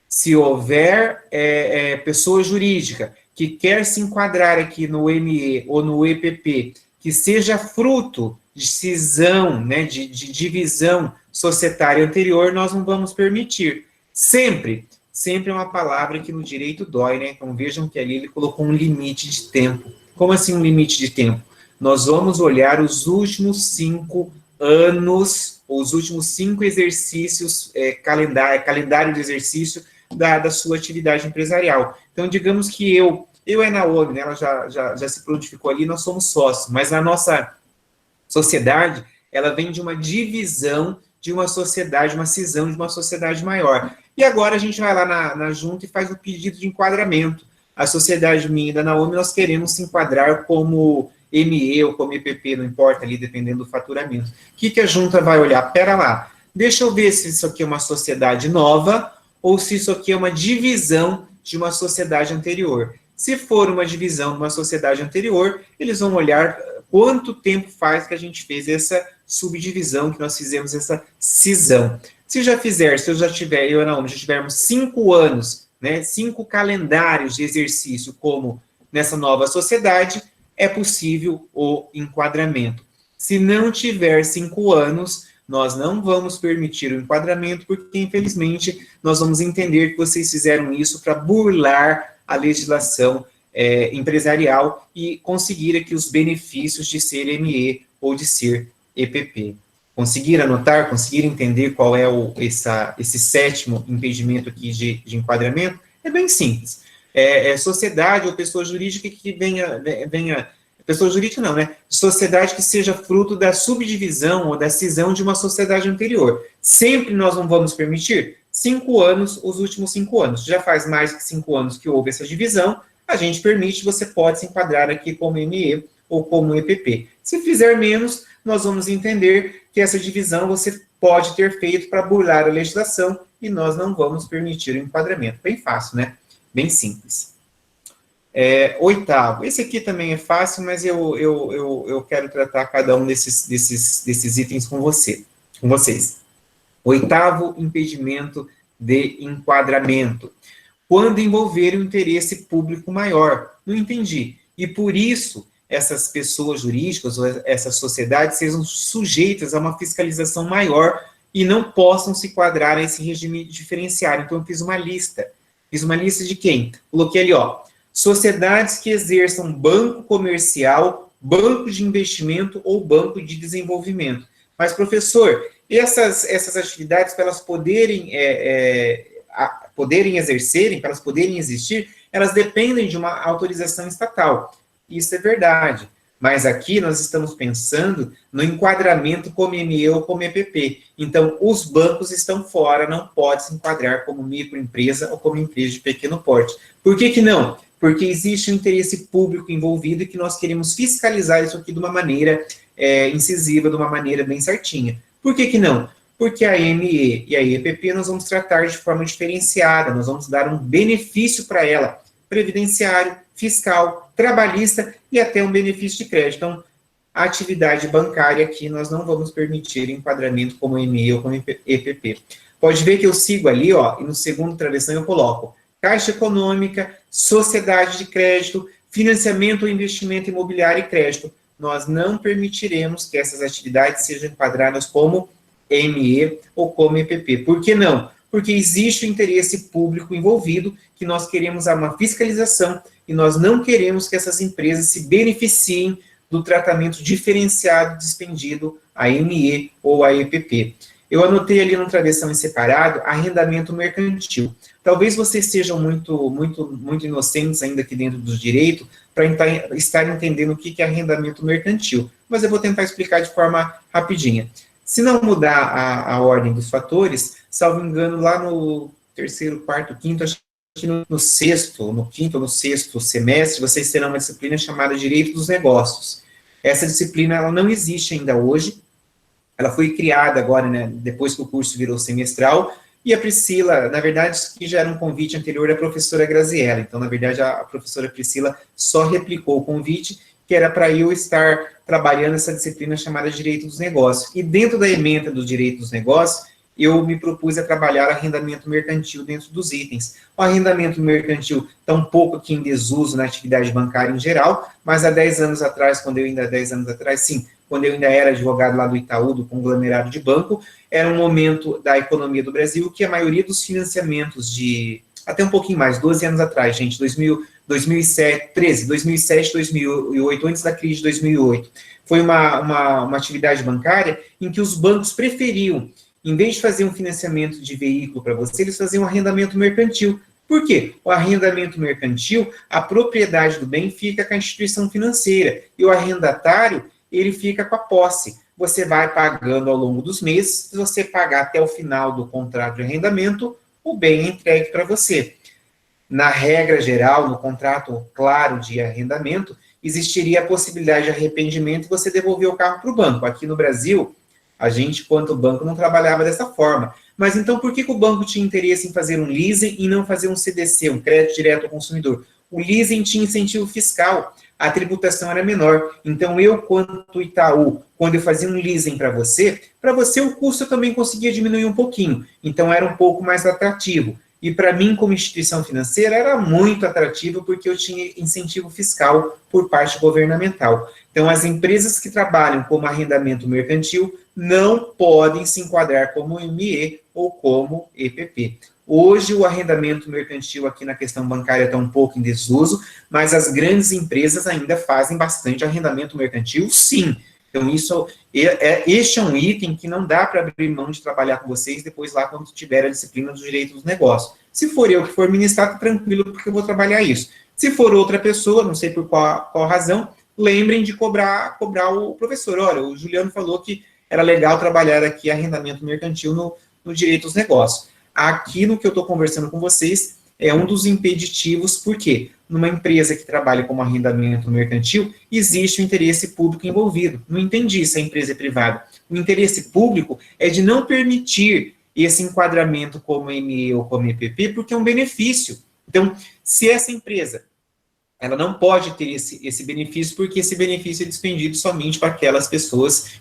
Speaker 1: se houver pessoa jurídica que quer se enquadrar aqui no ME ou no EPP, que seja fruto de cisão, né, de divisão societária anterior, nós não vamos permitir. Sempre é uma palavra que no direito dói, né? Então vejam que ali ele colocou um limite de tempo. Como assim um limite de tempo? Nós vamos olhar os últimos 5 anos, os últimos 5 exercícios, calendário de exercício da sua atividade empresarial. Então, digamos que eu e a Naomi, né, ela já se prontificou ali, nós somos sócios, mas a nossa sociedade, ela vem de uma divisão de uma sociedade, uma cisão de uma sociedade maior. E agora a gente vai lá na junta e faz o pedido de enquadramento. A sociedade minha e da Naomi, nós queremos se enquadrar como ME ou como EPP, não importa ali, dependendo do faturamento. O que a junta vai olhar? Pera lá, deixa eu ver se isso aqui é uma sociedade nova ou se isso aqui é uma divisão de uma sociedade anterior. Se for uma divisão de uma sociedade anterior, eles vão olhar quanto tempo faz que a gente fez essa subdivisão, que nós fizemos essa cisão. Se eu já tiver, eu e a Naomi, já tivermos 5 anos, né, 5 calendários de exercício como nessa nova sociedade, é possível o enquadramento. Se não tiver 5 anos, nós não vamos permitir o enquadramento, porque, infelizmente, nós vamos entender que vocês fizeram isso para burlar a legislação empresarial e conseguir aqui os benefícios de ser ME ou de ser EPP. Conseguir anotar, conseguir entender qual é esse sétimo impedimento aqui de enquadramento? É bem simples. Sociedade ou pessoa jurídica que venha pessoa jurídica não, né? Sociedade que seja fruto da subdivisão ou da cisão de uma sociedade anterior. Sempre nós não vamos permitir 5 anos, os últimos 5 anos. Já faz mais de 5 anos que houve essa divisão, a gente permite, você pode se enquadrar aqui como ME ou como EPP. Se fizer menos, nós vamos entender que essa divisão você pode ter feito para burlar a legislação e nós não vamos permitir o enquadramento. Bem fácil, né? Bem simples. Oitavo. Esse aqui também é fácil, mas eu quero tratar cada um desses itens com vocês. Oitavo impedimento de enquadramento. Quando envolver o interesse público maior. Não entendi. E por isso, essas pessoas jurídicas ou essas sociedades sejam sujeitas a uma fiscalização maior e não possam se enquadrar a esse regime diferenciado. Então, eu fiz uma lista. Fiz uma lista de quem? Coloquei ali, ó. Sociedades que exerçam banco comercial, banco de investimento ou banco de desenvolvimento. Mas, professor, essas atividades, para elas poderem exercerem, para elas poderem existir, elas dependem de uma autorização estatal. Isso é verdade. Mas aqui nós estamos pensando no enquadramento como ME ou como EPP. Então, os bancos estão fora, não pode se enquadrar como microempresa ou como empresa de pequeno porte. Por que não? Porque existe um interesse público envolvido e que nós queremos fiscalizar isso aqui de uma maneira incisiva, de uma maneira bem certinha. Por que que não? Porque a AME e a EPP nós vamos tratar de forma diferenciada, nós vamos dar um benefício para ela, previdenciário, fiscal, trabalhista e até um benefício de crédito. Então, a atividade bancária aqui nós não vamos permitir enquadramento como AME ou como EPP. Pode ver que eu sigo ali, ó, e no segundo travessão eu coloco Caixa Econômica, Sociedade de Crédito, Financiamento ou Investimento Imobiliário e Crédito. Nós não permitiremos que essas atividades sejam enquadradas como ME ou como EPP. Por que não? Porque existe o interesse público envolvido, que nós queremos uma fiscalização e nós não queremos que essas empresas se beneficiem do tratamento diferenciado dispendido a ME ou a EPP. Eu anotei ali no travessão em separado arrendamento mercantil. Talvez vocês sejam muito inocentes ainda aqui dentro do direito para estar entendendo o que é arrendamento mercantil, mas eu vou tentar explicar de forma rapidinha. Se não mudar a ordem dos fatores, salvo engano, lá no terceiro, quarto, quinto, acho que no quinto ou no sexto semestre, vocês terão uma disciplina chamada Direito dos Negócios. Essa disciplina ela não existe ainda hoje, ela foi criada agora, né, depois que o curso virou semestral, e a Priscila, na verdade, que já era um convite anterior da professora Graziella, então, na verdade, a professora Priscila só replicou o convite, que era para eu estar trabalhando essa disciplina chamada Direito dos Negócios. E dentro da ementa do Direito dos Negócios, eu me propus a trabalhar arrendamento mercantil dentro dos itens. O arrendamento mercantil está um pouco aqui em desuso na atividade bancária em geral, mas há 10 anos atrás, quando eu ainda era advogado lá do Itaú, do conglomerado de banco, era um momento da economia do Brasil que a maioria dos financiamentos até um pouquinho mais, 12 anos atrás, gente, 2007, 2008, antes da crise de 2008, foi uma atividade bancária em que os bancos preferiam, em vez de fazer um financiamento de veículo para você, eles faziam um arrendamento mercantil. Por quê? O arrendamento mercantil, a propriedade do bem fica com a instituição financeira, e o arrendatário, ele fica com a posse. Você vai pagando ao longo dos meses, se você pagar até o final do contrato de arrendamento, o bem é entregue para você. Na regra geral, no contrato claro de arrendamento, existiria a possibilidade de arrependimento e você devolver o carro para o banco. Aqui no Brasil, a gente, quanto banco, não trabalhava dessa forma. Mas então, por que o banco tinha interesse em fazer um leasing e não fazer um CDC, um crédito direto ao consumidor? O leasing tinha incentivo fiscal, a tributação era menor. Então, eu, quanto Itaú, quando eu fazia um leasing para você o custo eu também conseguia diminuir um pouquinho. Então, era um pouco mais atrativo. E para mim, como instituição financeira, era muito atrativo porque eu tinha incentivo fiscal por parte governamental. Então, as empresas que trabalham como arrendamento mercantil não podem se enquadrar como ME ou como EPP. Hoje, o arrendamento mercantil aqui na questão bancária está um pouco em desuso, mas as grandes empresas ainda fazem bastante arrendamento mercantil, sim. Então, este é um item que não dá para abrir mão de trabalhar com vocês depois lá quando tiver a disciplina do direito dos negócios. Se for eu que for ministrar, tá tranquilo, porque eu vou trabalhar isso. Se for outra pessoa, não sei por qual razão, lembrem de cobrar o professor. Olha, o Juliano falou que era legal trabalhar aqui arrendamento mercantil no direito dos negócios. Aqui no que eu estou conversando com vocês, é um dos impeditivos, porque numa empresa que trabalha como arrendamento mercantil, existe o interesse público envolvido. Não entendi se a empresa é privada. O interesse público é de não permitir esse enquadramento como ME ou como EPP, porque é um benefício. Então, se essa empresa ela não pode ter esse benefício, porque esse benefício é despendido somente para aquelas pessoas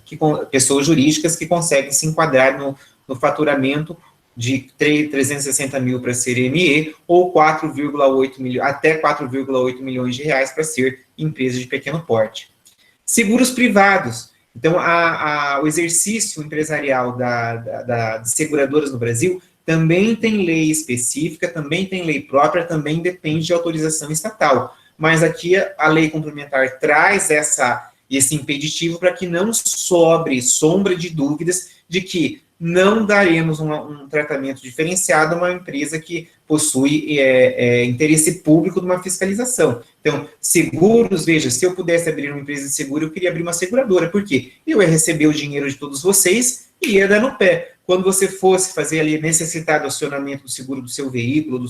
Speaker 1: jurídicas que conseguem se enquadrar no faturamento de 360 mil para ser ME, ou 4,8 milhões, até 4,8 milhões de reais para ser empresa de pequeno porte. Seguros privados. Então, o exercício empresarial das seguradoras no Brasil também tem lei específica, também tem lei própria, também depende de autorização estatal. Mas aqui a lei complementar traz esse impeditivo para que não sobre sombra de dúvidas de que não daremos um tratamento diferenciado a uma empresa que possui interesse público de uma fiscalização. Então, seguros, veja, se eu pudesse abrir uma empresa de seguro, eu queria abrir uma seguradora. Por quê? Eu ia receber o dinheiro de todos vocês e ia dar no pé. Quando você fosse fazer ali necessitar do acionamento do seguro do seu veículo, do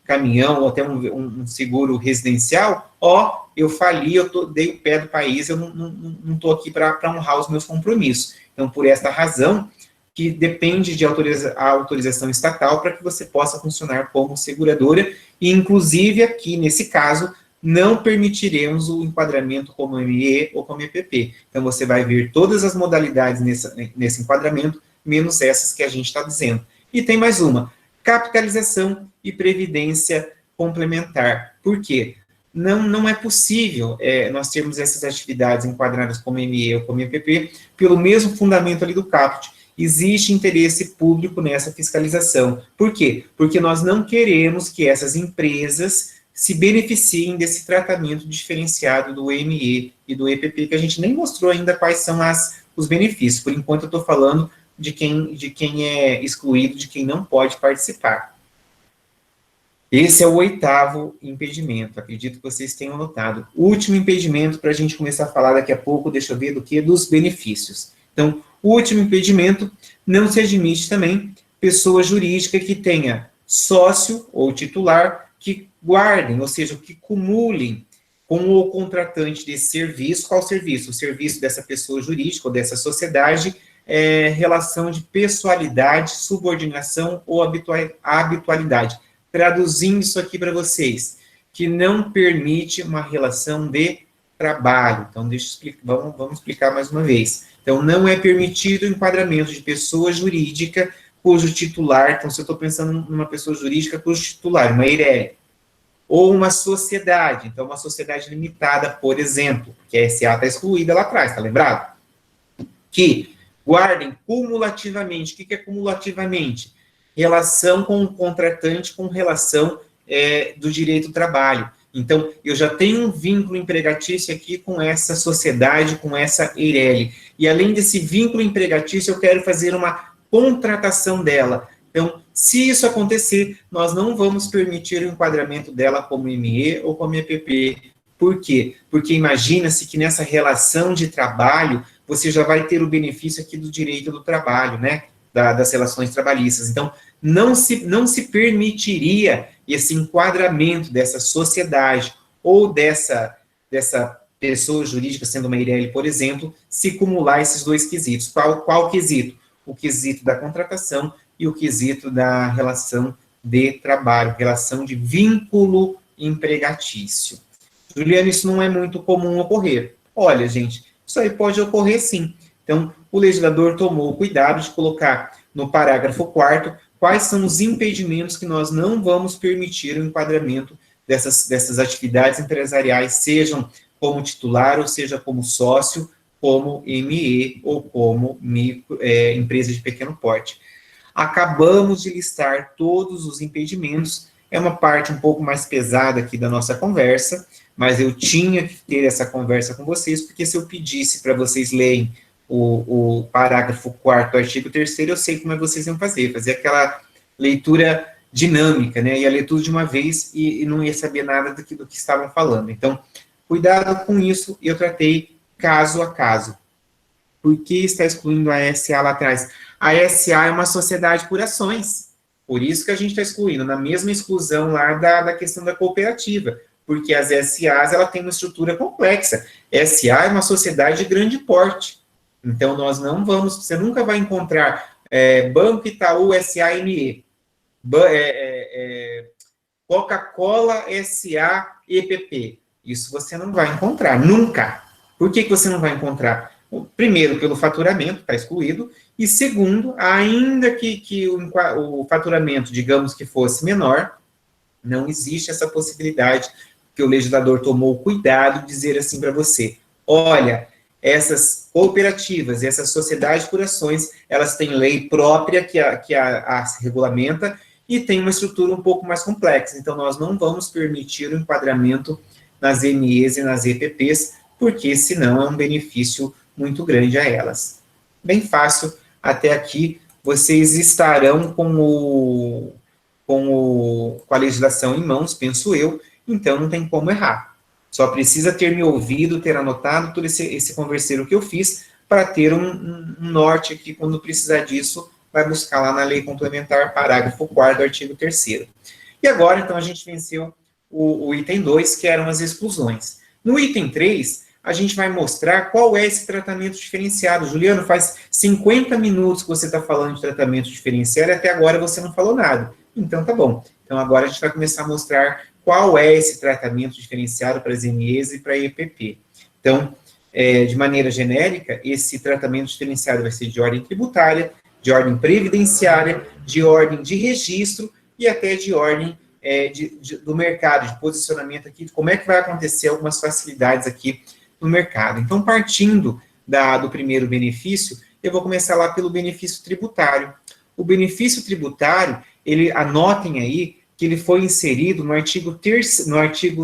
Speaker 1: caminhão ou até um seguro residencial, ó, eu fali, dei o pé do país, eu não estou aqui para honrar os meus compromissos. Então, por esta razão, que depende de autorização estatal para que você possa funcionar como seguradora, e inclusive aqui, nesse caso, não permitiremos o enquadramento como ME ou como EPP. Então, você vai ver todas as modalidades nesse enquadramento, menos essas que a gente está dizendo. E tem mais uma, capitalização e previdência complementar. Por quê? Não é possível nós termos essas atividades enquadradas como ME ou como EPP pelo mesmo fundamento ali do caput. Existe interesse público nessa fiscalização. Por quê? Porque nós não queremos que essas empresas se beneficiem desse tratamento diferenciado do ME e do EPP, que a gente nem mostrou ainda quais são os benefícios. Por enquanto, eu estou falando de quem é excluído, de quem não pode participar. Esse é o 8º impedimento, acredito que vocês tenham notado. O último impedimento, para a gente começar a falar daqui a pouco, deixa eu ver do que? Dos benefícios. Então, o último impedimento, não se admite também pessoa jurídica que tenha sócio ou titular que guardem, ou seja, que cumulem com o contratante desse serviço. Qual serviço? O serviço dessa pessoa jurídica ou dessa sociedade relação de pessoalidade, subordinação ou habitualidade. Traduzindo isso aqui para vocês, que não permite uma relação de trabalho. Então, vamos explicar mais uma vez. Então, não é permitido o enquadramento de pessoa jurídica cujo titular, então, se eu estou pensando numa pessoa jurídica cujo titular, uma EIRELI, ou uma sociedade, então, uma sociedade limitada, por exemplo, que a SA está excluída lá atrás, está lembrado? Que guardem cumulativamente. O que é cumulativamente? Relação com o contratante com relação do direito do trabalho. Então, eu já tenho um vínculo empregatício aqui com essa sociedade, com essa EIRELI. E além desse vínculo empregatício, eu quero fazer uma contratação dela. Então, se isso acontecer, nós não vamos permitir o enquadramento dela como ME ou como EPP. Por quê? Porque imagina-se que nessa relação de trabalho, você já vai ter o benefício aqui do direito do trabalho, né? Das relações trabalhistas. Então, não se permitiria esse enquadramento dessa sociedade ou dessa pessoa jurídica, sendo uma EIRELI, por exemplo, se cumular esses dois quesitos. Qual quesito? O quesito da contratação e o quesito da relação de trabalho, relação de vínculo empregatício. Juliana, isso não é muito comum ocorrer. Olha, gente, isso aí pode ocorrer sim. Então, o legislador tomou o cuidado de colocar no parágrafo 4º quais são os impedimentos que nós não vamos permitir o enquadramento dessas atividades empresariais, sejam como titular, ou seja, como sócio, como ME ou como empresa de pequeno porte. Acabamos de listar todos os impedimentos, é uma parte um pouco mais pesada aqui da nossa conversa, mas eu tinha que ter essa conversa com vocês, porque se eu pedisse para vocês lerem o parágrafo 4º, artigo 3º, eu sei como vocês iam fazer aquela leitura dinâmica, né, ia ler tudo de uma vez e não ia saber nada do que estavam falando. Então, cuidado com isso, eu tratei caso a caso. Por que está excluindo a SA lá atrás? A SA é uma sociedade por ações, por isso que a gente está excluindo, na mesma exclusão lá da questão da cooperativa, porque as SAs, ela tem uma estrutura complexa. SA é uma sociedade de grande porte. Então, nós não vamos, você nunca vai encontrar Banco Itaú SAME, Coca-Cola SA EPP. Isso você não vai encontrar, nunca. Por que você não vai encontrar? Primeiro, pelo faturamento, está excluído, e segundo, ainda que o faturamento, digamos que fosse menor, não existe essa possibilidade que o legislador tomou cuidado de dizer assim para você, olha, essas cooperativas, essas sociedades por ações, elas têm lei própria que a regulamenta e tem uma estrutura um pouco mais complexa. Então, nós não vamos permitir o enquadramento nas MEs e nas EPPs, porque senão é um benefício muito grande a elas. Bem fácil, até aqui vocês estarão com a legislação em mãos, penso eu, então não tem como errar. Só precisa ter me ouvido, ter anotado todo esse converseiro que eu fiz, para ter um norte aqui, quando precisar disso, vai buscar lá na Lei Complementar, parágrafo 4º, artigo 3º. E agora, então, a gente venceu o item 2, que eram as exclusões. No item 3, a gente vai mostrar qual é esse tratamento diferenciado. Juliano, faz 50 minutos que você está falando de tratamento diferenciado e até agora você não falou nada. Então, tá bom. Então, agora a gente vai começar a mostrar qual é esse tratamento diferenciado para as MEs e para a EPP. Então, de maneira genérica, esse tratamento diferenciado vai ser de ordem tributária, de ordem previdenciária, de ordem de registro e até de ordem do mercado, de posicionamento aqui, de como é que vai acontecer algumas facilidades aqui no mercado. Então, partindo do primeiro benefício, eu vou começar lá pelo benefício tributário. O benefício tributário, anotem aí, que ele foi inserido no artigo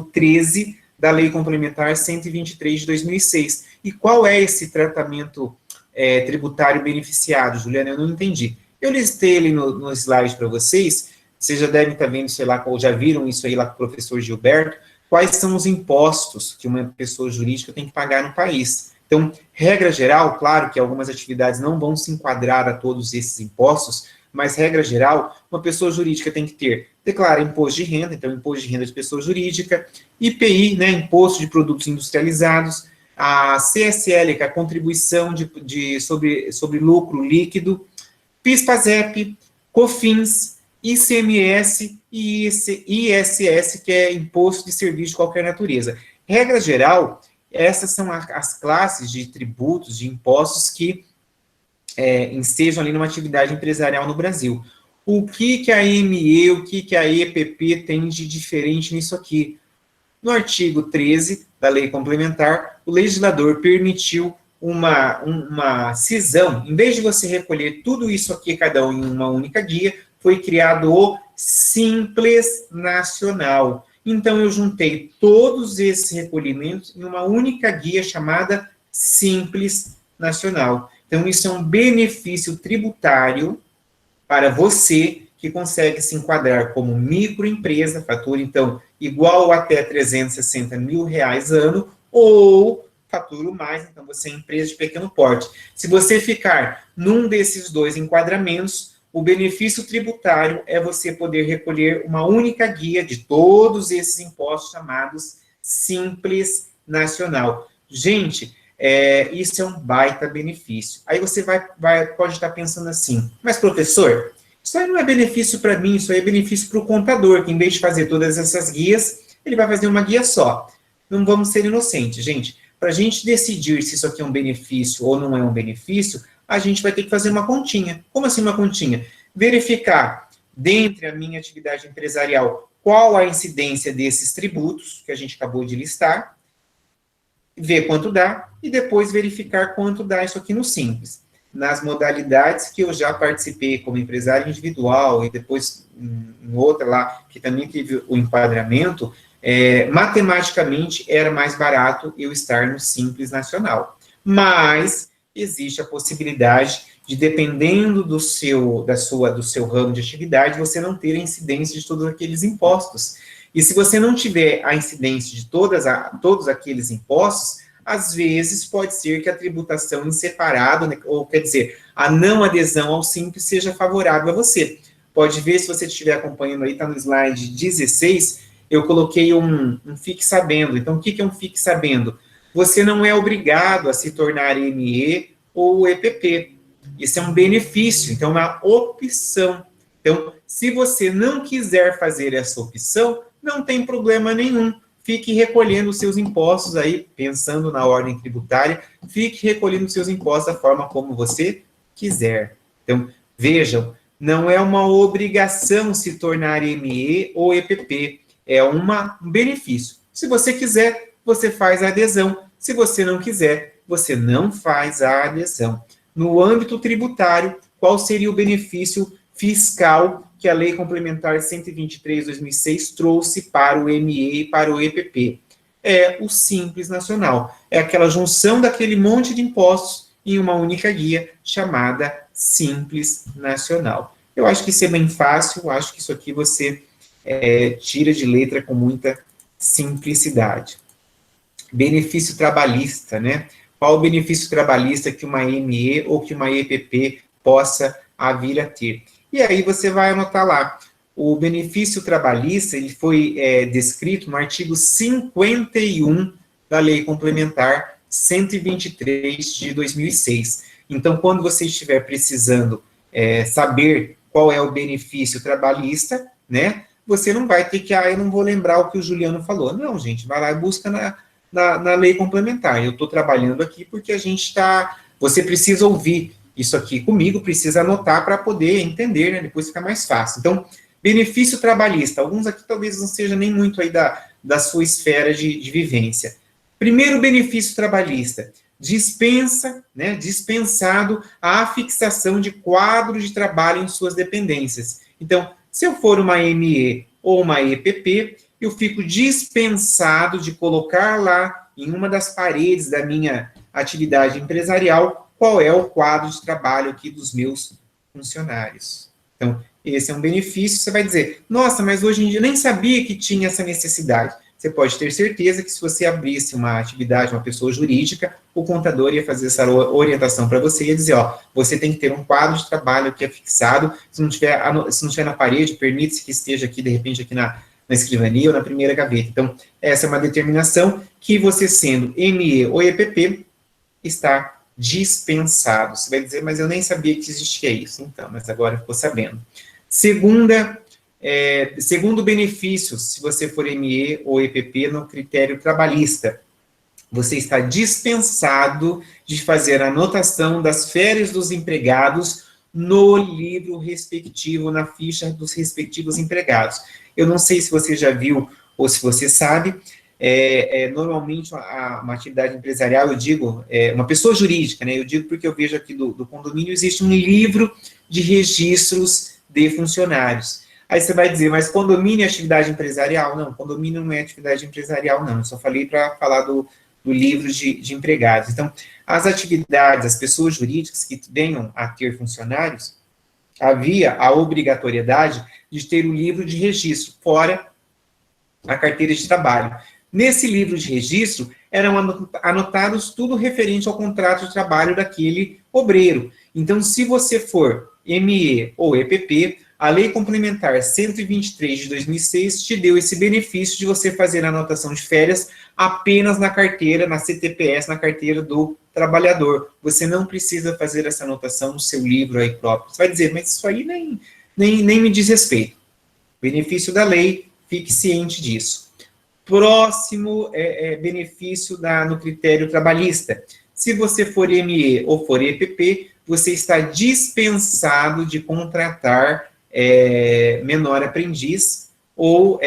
Speaker 1: 13 da Lei Complementar 123 de 2006. E qual é esse tratamento tributário beneficiado, Juliana? Eu não entendi. Eu listei ele no slide para vocês, vocês já devem estar vendo, sei lá, ou já viram isso aí lá com o professor Gilberto, quais são os impostos que uma pessoa jurídica tem que pagar no país. Então, regra geral, claro que algumas atividades não vão se enquadrar a todos esses impostos, mas, regra geral, uma pessoa jurídica tem que declarar imposto de renda, então, imposto de renda de pessoa jurídica, IPI, né, imposto de produtos industrializados, a CSL, que é a contribuição sobre lucro líquido, PIS/PASEP, COFINS, ICMS e ISS, que é imposto de serviço de qualquer natureza. Regra geral, essas são as classes de tributos, de impostos que estejam ali numa atividade empresarial no Brasil. O que a ME, o que a EPP tem de diferente nisso aqui? No artigo 13 da Lei Complementar, o legislador permitiu uma cisão. Em vez de você recolher tudo isso aqui, cada um em uma única guia, foi criado o Simples Nacional. Então, eu juntei todos esses recolhimentos em uma única guia chamada Simples Nacional. Então, isso é um benefício tributário para você que consegue se enquadrar como microempresa, fatura, então, igual ou até 360 mil reais ano, ou faturo mais, então você é empresa de pequeno porte. Se você ficar num desses dois enquadramentos, o benefício tributário é você poder recolher uma única guia de todos esses impostos chamados Simples Nacional. Gente, isso é um baita benefício. Aí você pode estar pensando assim, mas professor, isso aí não é benefício para mim, isso aí é benefício para o contador, que em vez de fazer todas essas guias, ele vai fazer uma guia só. Não vamos ser inocentes, gente. Para a gente decidir se isso aqui é um benefício ou não é um benefício, a gente vai ter que fazer uma continha. Como assim uma continha? Verificar, dentre a minha atividade empresarial, qual a incidência desses tributos que a gente acabou de listar, ver quanto dá, e depois verificar quanto dá isso aqui no Simples. Nas modalidades que eu já participei como empresário individual, e depois em outra lá, que também teve o enquadramento, matematicamente era mais barato eu estar no Simples Nacional. Mas existe a possibilidade de, dependendo do seu ramo de atividade, você não ter a incidência de todos aqueles impostos. E se você não tiver a incidência de todos aqueles impostos, às vezes pode ser que a tributação em separado, né, ou quer dizer, a não adesão ao Simples seja favorável a você. Pode ver, se você estiver acompanhando aí, está no slide 16, eu coloquei um Fique Sabendo. Então, o que é um Fique Sabendo? Você não é obrigado a se tornar ME ou EPP. Isso é um benefício, então é uma opção. Então, se você não quiser fazer essa opção, não tem problema nenhum. Fique recolhendo os seus impostos aí, pensando na ordem tributária, fique recolhendo os seus impostos da forma como você quiser. Então, vejam, não é uma obrigação se tornar ME ou EPP, é um benefício. Se você quiser, você faz a adesão. Se você não quiser, você não faz a adesão. No âmbito tributário, qual seria o benefício fiscal que a Lei Complementar 123 de 2006 trouxe para o ME e para o EPP? É o Simples Nacional. É aquela junção daquele monte de impostos em uma única guia chamada Simples Nacional. Eu acho que isso é bem fácil, eu acho que isso aqui você tira de letra com muita simplicidade. Benefício trabalhista, né? Qual o benefício trabalhista que uma ME ou que uma EPP possa vir a ter? E aí você vai anotar lá, o benefício trabalhista ele foi descrito no artigo 51 da Lei Complementar 123 de 2006. Então, quando você estiver precisando saber qual é o benefício trabalhista, né, você não vai ter que, eu não vou lembrar o que o Juliano falou. Não, gente, vai lá e busca na lei complementar. Eu estou trabalhando aqui porque a gente está... Você precisa ouvir isso aqui comigo, precisa anotar para poder entender, né, depois fica mais fácil. Então, benefício trabalhista. Alguns aqui talvez não seja nem muito aí da sua esfera de vivência. Primeiro benefício trabalhista, dispensa, né, dispensado a fixação de quadro de trabalho em suas dependências. Então, se eu for uma ME ou uma EPP, eu fico dispensado de colocar lá em uma das paredes da minha atividade empresarial qual é o quadro de trabalho aqui dos meus funcionários. Então, esse é um benefício. Você vai dizer, nossa, mas hoje em dia eu nem sabia que tinha essa necessidade. Você pode ter certeza que se você abrisse uma atividade, uma pessoa jurídica, o contador ia fazer essa orientação para você e ia dizer, ó, você tem que ter um quadro de trabalho que é fixado, se não tiver na parede, permite-se que esteja aqui, de repente, aqui na escrivania ou na primeira gaveta. Então, essa é uma determinação que você, sendo ME ou EPP, está dispensado. Você vai dizer, mas eu nem sabia que existia isso. Então, mas agora ficou sabendo. Segundo benefício, se você for ME ou EPP no critério trabalhista, você está dispensado de fazer a anotação das férias dos empregados no livro respectivo, na ficha dos respectivos empregados. Eu não sei se você já viu ou se você sabe, normalmente uma atividade empresarial, eu digo, uma pessoa jurídica, né? Eu digo porque eu vejo aqui do condomínio, existe um livro de registros de funcionários. Aí você vai dizer, mas condomínio é atividade empresarial? Não, condomínio não é atividade empresarial, não. Eu só falei para falar do livro de empregados. Então, as atividades, as pessoas jurídicas que venham a ter funcionários, havia a obrigatoriedade de ter o livro de registro, fora a carteira de trabalho. Nesse livro de registro, eram anotados tudo referente ao contrato de trabalho daquele obreiro. Então, se você for ME ou EPP, a Lei Complementar 123 de 2006 te deu esse benefício de você fazer a anotação de férias apenas na carteira, na CTPS, na carteira do trabalhador. Você não precisa fazer essa anotação no seu livro aí próprio. Você vai dizer, mas isso aí nem me diz respeito. Benefício da lei, fique ciente disso. Próximo benefício no critério trabalhista. Se você for ME ou for EPP, você está dispensado de contratar menor aprendiz ou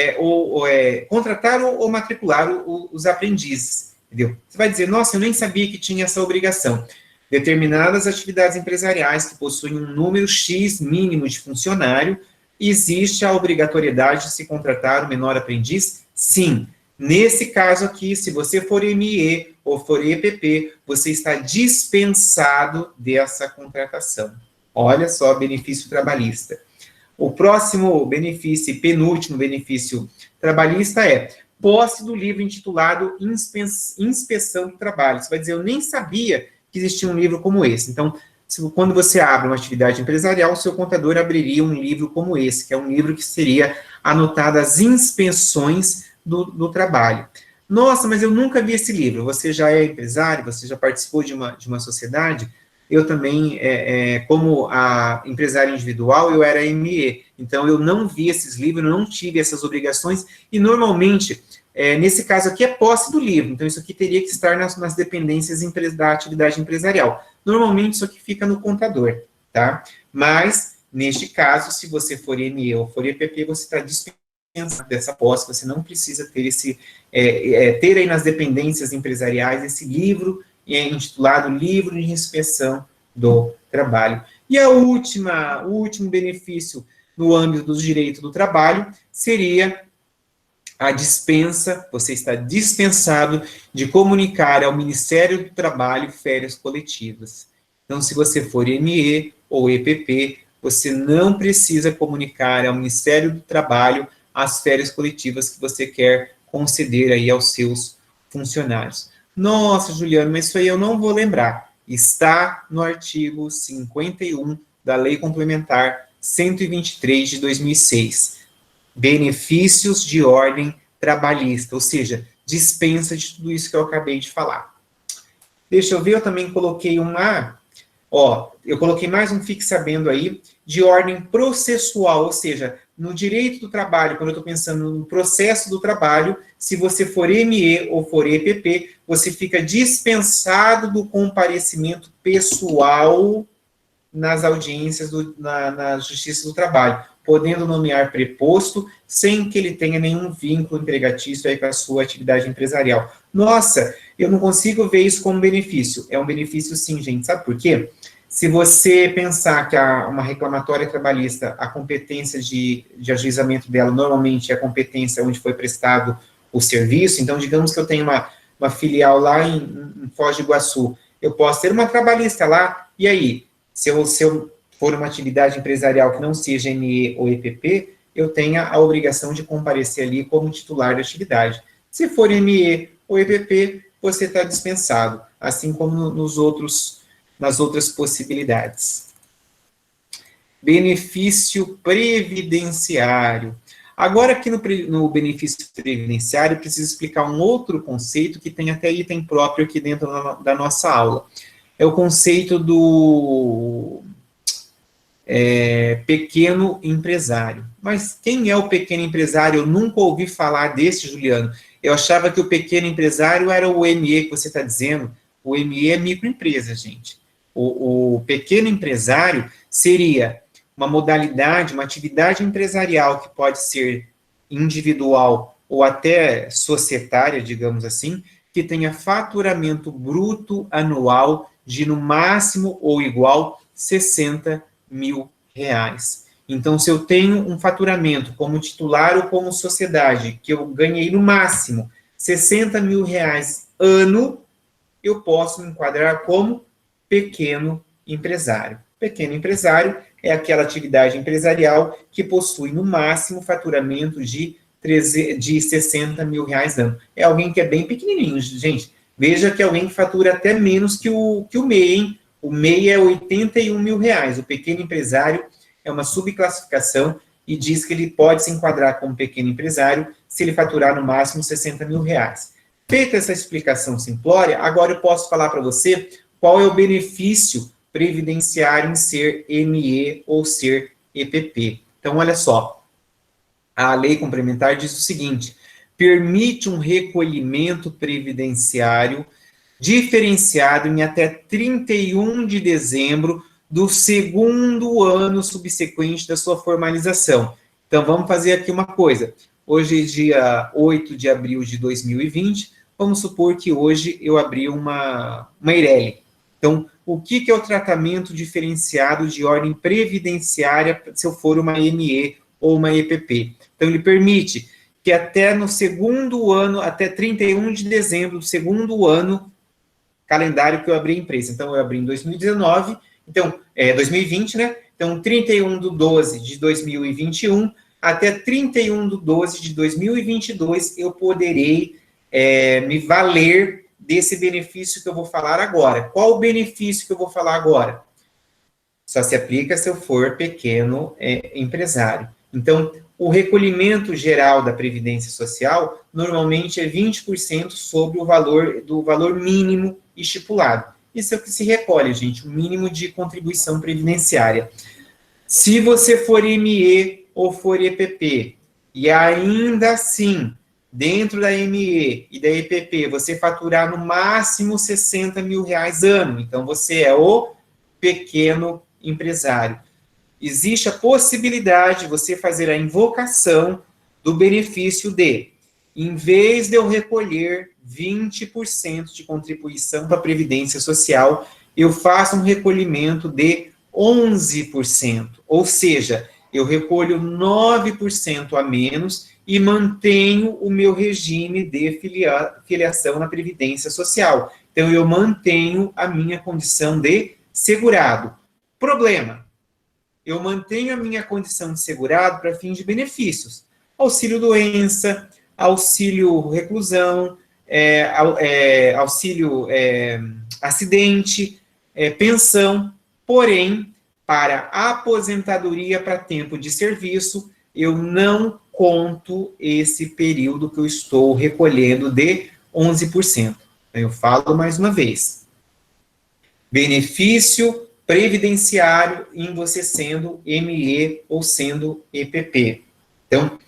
Speaker 1: contratar ou matricular os aprendizes, entendeu? Você vai dizer, nossa, eu nem sabia que tinha essa obrigação. Determinadas atividades empresariais que possuem um número X mínimo de funcionário, existe a obrigatoriedade de se contratar o menor aprendiz? Sim. Nesse caso aqui, se você for ME ou for EPP, você está dispensado dessa contratação. Olha só, benefício trabalhista. O próximo benefício, penúltimo benefício trabalhista é posse do livro intitulado Inspeção do Trabalho. Você vai dizer, eu nem sabia que existia um livro como esse. Então, quando você abre uma atividade empresarial, o seu contador abriria um livro como esse, que é um livro que seria anotado as inspeções do trabalho. Nossa, mas eu nunca vi esse livro. Você já é empresário? Você já participou de uma sociedade? Eu também, como a empresária individual, eu era ME. Então, eu não vi esses livros, não tive essas obrigações. E, normalmente, nesse caso aqui, é posse do livro. Então, isso aqui teria que estar nas dependências da atividade empresarial. Normalmente, isso aqui fica no contador, tá? Mas, neste caso, se você for ME ou for EPP, você está dispensado dessa posse, você não precisa ter ter aí nas dependências empresariais esse livro intitulado Livro de Inspeção do Trabalho. E o último benefício no âmbito dos direitos do trabalho seria a dispensa, você está dispensado de comunicar ao Ministério do Trabalho férias coletivas. Então, se você for ME ou EPP, você não precisa comunicar ao Ministério do Trabalho as férias coletivas que você quer conceder aí aos seus funcionários. Nossa, Juliano, mas isso aí eu não vou lembrar. Está no artigo 51 da Lei Complementar 123 de 2006. benefícios de ordem trabalhista, ou seja, dispensa de tudo isso que eu acabei de falar. Deixa eu ver, eu também coloquei eu coloquei mais um fique sabendo aí, de ordem processual, ou seja, no direito do trabalho, quando eu estou pensando no processo do trabalho, se você for ME ou for EPP, você fica dispensado do comparecimento pessoal nas audiências na Justiça do Trabalho, podendo nomear preposto, sem que ele tenha nenhum vínculo empregatício aí com a sua atividade empresarial. Nossa, eu não consigo ver isso como benefício. É um benefício sim, gente. Sabe por quê? Se você pensar que uma reclamatória trabalhista, a competência de ajuizamento dela, normalmente é a competência onde foi prestado o serviço, então, digamos que eu tenho uma filial lá em Foz do Iguaçu, eu posso ter uma trabalhista lá, e aí, se eu for uma atividade empresarial que não seja ME ou EPP, eu tenha a obrigação de comparecer ali como titular da atividade. Se for ME ou EPP, você está dispensado, assim como nas outras possibilidades. Benefício previdenciário. Agora, aqui no benefício previdenciário, eu preciso explicar um outro conceito que tem até item próprio aqui dentro da nossa aula. É o conceito do pequeno empresário. Mas quem é o pequeno empresário? Eu nunca ouvi falar desse, Juliano. Eu achava que o pequeno empresário era o ME que você está dizendo. O ME é microempresa, gente. O pequeno empresário seria uma modalidade, uma atividade empresarial que pode ser individual ou até societária, digamos assim, que tenha faturamento bruto anual de, no máximo ou igual, 60 mil reais. Então, se eu tenho um faturamento como titular ou como sociedade, que eu ganhei no máximo 60 mil reais ano, eu posso me enquadrar como pequeno empresário. Pequeno empresário é aquela atividade empresarial que possui no máximo faturamento de 60 mil reais ano. É alguém que é bem pequenininho, gente. Veja que é alguém que fatura até menos que o MEI, hein? O MEI é 81 mil reais. O pequeno empresário é uma subclassificação e diz que ele pode se enquadrar como pequeno empresário se ele faturar no máximo 60 mil reais. Feita essa explicação simplória, agora eu posso falar para você qual é o benefício previdenciário em ser ME ou ser EPP. Então, olha só, a lei complementar diz o seguinte: permite um recolhimento previdenciário diferenciado em até 31 de dezembro do segundo ano subsequente da sua formalização. Então, vamos fazer aqui uma coisa. Hoje é dia 8 de abril de 2020, vamos supor que hoje eu abri uma Eireli. Então, o que é o tratamento diferenciado de ordem previdenciária se eu for uma ME ou uma EPP? Então, ele permite que até no segundo ano, até 31 de dezembro do segundo ano, calendário que eu abri a empresa. Então, eu abri em 2019, então, 2020, né? Então, 31 de 12 de 2021 até 31 de 12 de 2022, eu poderei me valer desse benefício que eu vou falar agora. Qual o benefício que eu vou falar agora? Só se aplica se eu for pequeno empresário. Então, o recolhimento geral da Previdência Social normalmente é 20% sobre o valor mínimo estipulado. Isso é o que se recolhe, gente, o mínimo de contribuição previdenciária. Se você for ME ou for EPP, e ainda assim, dentro da ME e da EPP, você faturar no máximo 60 mil reais ano, então você é o pequeno empresário. Existe a possibilidade de você fazer a invocação do benefício de, em vez de eu recolher 20% de contribuição para a Previdência Social, eu faço um recolhimento de 11%, ou seja, eu recolho 9% a menos e mantenho o meu regime de filiação na Previdência Social. Então, eu mantenho a minha condição de segurado. Problema: eu mantenho a minha condição de segurado para fins de benefícios. Auxílio-doença, auxílio-reclusão, auxílio-acidente, pensão. Porém, para aposentadoria para tempo de serviço, eu não conto esse período que eu estou recolhendo de 11%. Eu falo mais uma vez. Benefício previdenciário em você sendo ME ou sendo EPP. Então,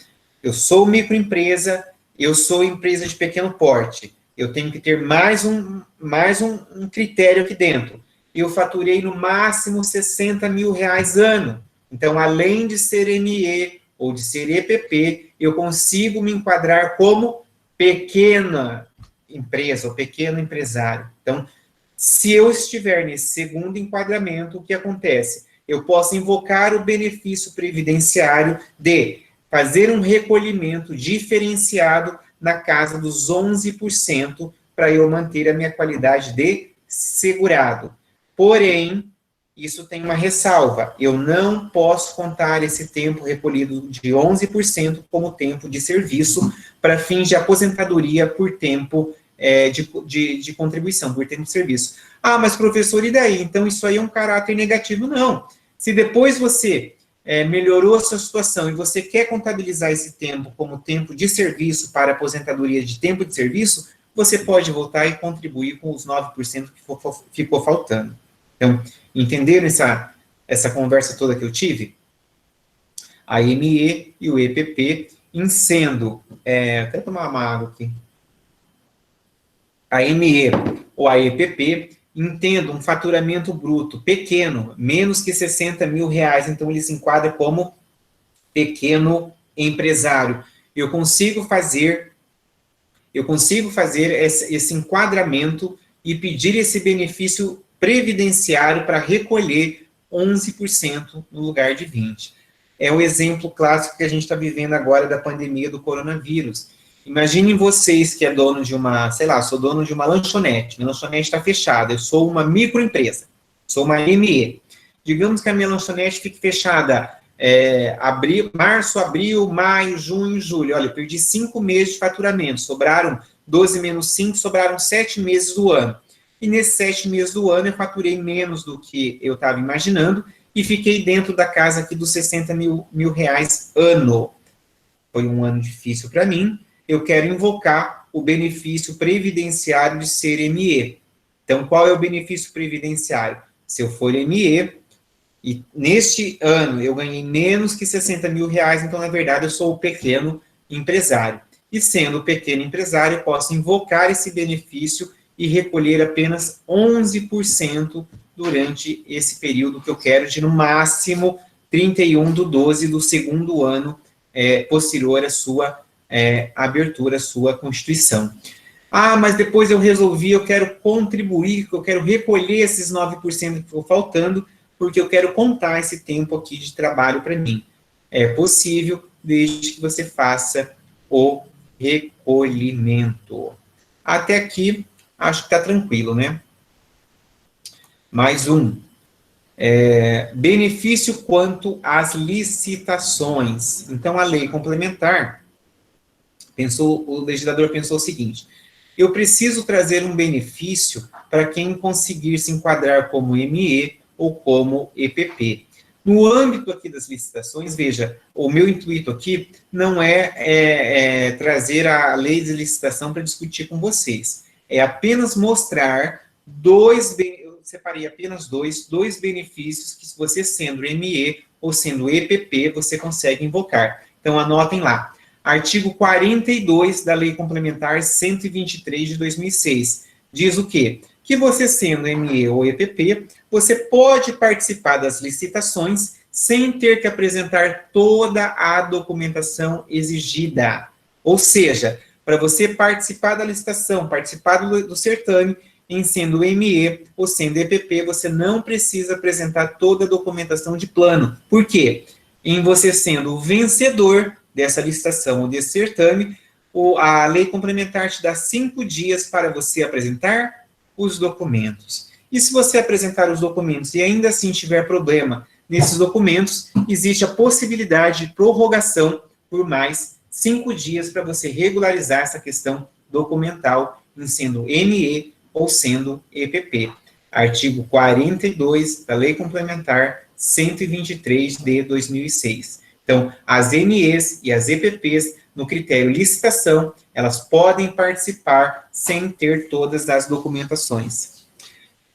Speaker 1: eu sou microempresa, eu sou empresa de pequeno porte. Eu tenho que ter mais um critério aqui dentro. Eu faturei no máximo R$60 mil ano. Então, além de ser ME ou de ser EPP, eu consigo me enquadrar como pequena empresa ou pequeno empresário. Então, se eu estiver nesse segundo enquadramento, o que acontece? Eu posso invocar o benefício previdenciário de fazer um recolhimento diferenciado na casa dos 11% para eu manter a minha qualidade de segurado. Porém, isso tem uma ressalva. Eu não posso contar esse tempo recolhido de 11% como tempo de serviço para fins de aposentadoria por tempo de contribuição, por tempo de serviço. Ah, mas professor, e daí? Então isso aí é um caráter negativo? Não. Se depois você melhorou a sua situação e você quer contabilizar esse tempo como tempo de serviço para aposentadoria de tempo de serviço, você pode voltar e contribuir com os 9% que ficou faltando. Então, entenderam essa conversa toda que eu tive? A ME e o EPP, em sendo... até tomar uma água aqui. A ME ou a EPP, entendo um faturamento bruto pequeno, menos que R$60 mil, então ele se enquadra como pequeno empresário. Eu consigo fazer esse enquadramento e pedir esse benefício previdenciário para recolher 11% no lugar de 20%. É o exemplo clássico que a gente está vivendo agora da pandemia do coronavírus. Imaginem vocês que é dono de uma, sei lá, sou dono de uma lanchonete, minha lanchonete está fechada, eu sou uma microempresa, sou uma ME. Digamos que a minha lanchonete fique fechada março, abril, maio, junho, julho. Olha, eu perdi 5 meses de faturamento, sobraram 12 menos 5, sobraram 7 meses do ano. E nesses 7 meses do ano eu faturei menos do que eu estava imaginando e fiquei dentro da casa aqui dos R$60 mil ano. Foi um ano difícil para mim. Eu quero invocar o benefício previdenciário de ser ME. Então, qual é o benefício previdenciário? Se eu for ME, e neste ano eu ganhei menos que R$60 mil, então, na verdade, eu sou o pequeno empresário. E sendo o pequeno empresário, eu posso invocar esse benefício e recolher apenas 11% durante esse período que eu quero, de no máximo 31/12 do segundo ano posterior à sua abertura, à sua constituição. Ah, mas depois eu resolvi, eu quero contribuir, eu quero recolher esses 9% que ficou faltando, porque eu quero contar esse tempo aqui de trabalho para mim. É possível, desde que você faça o recolhimento. Até aqui, acho que está tranquilo, né? Mais um. Benefício quanto às licitações. Então, a lei complementar, o legislador pensou o seguinte: eu preciso trazer um benefício para quem conseguir se enquadrar como ME ou como EPP. No âmbito aqui das licitações, veja, o meu intuito aqui não é trazer a lei de licitação para discutir com vocês. É apenas mostrar eu separei apenas dois benefícios que, se você sendo ME ou sendo EPP, você consegue invocar. Então, anotem lá. Artigo 42 da Lei Complementar 123 de 2006. Diz o quê? Que você sendo ME ou EPP, você pode participar das licitações sem ter que apresentar toda a documentação exigida. Ou seja, para você participar da licitação, participar do certame, em sendo ME ou sendo EPP, você não precisa apresentar toda a documentação de plano. Por quê? Em você sendo o vencedor dessa licitação ou desse certame, a lei complementar te dá 5 dias para você apresentar os documentos. E se você apresentar os documentos e ainda assim tiver problema nesses documentos, existe a possibilidade de prorrogação por mais 5 dias para você regularizar essa questão documental, em sendo ME ou sendo EPP. Artigo 42 da Lei Complementar 123 de 2006. Então, as MEs e as EPPs, no critério licitação, elas podem participar sem ter todas as documentações.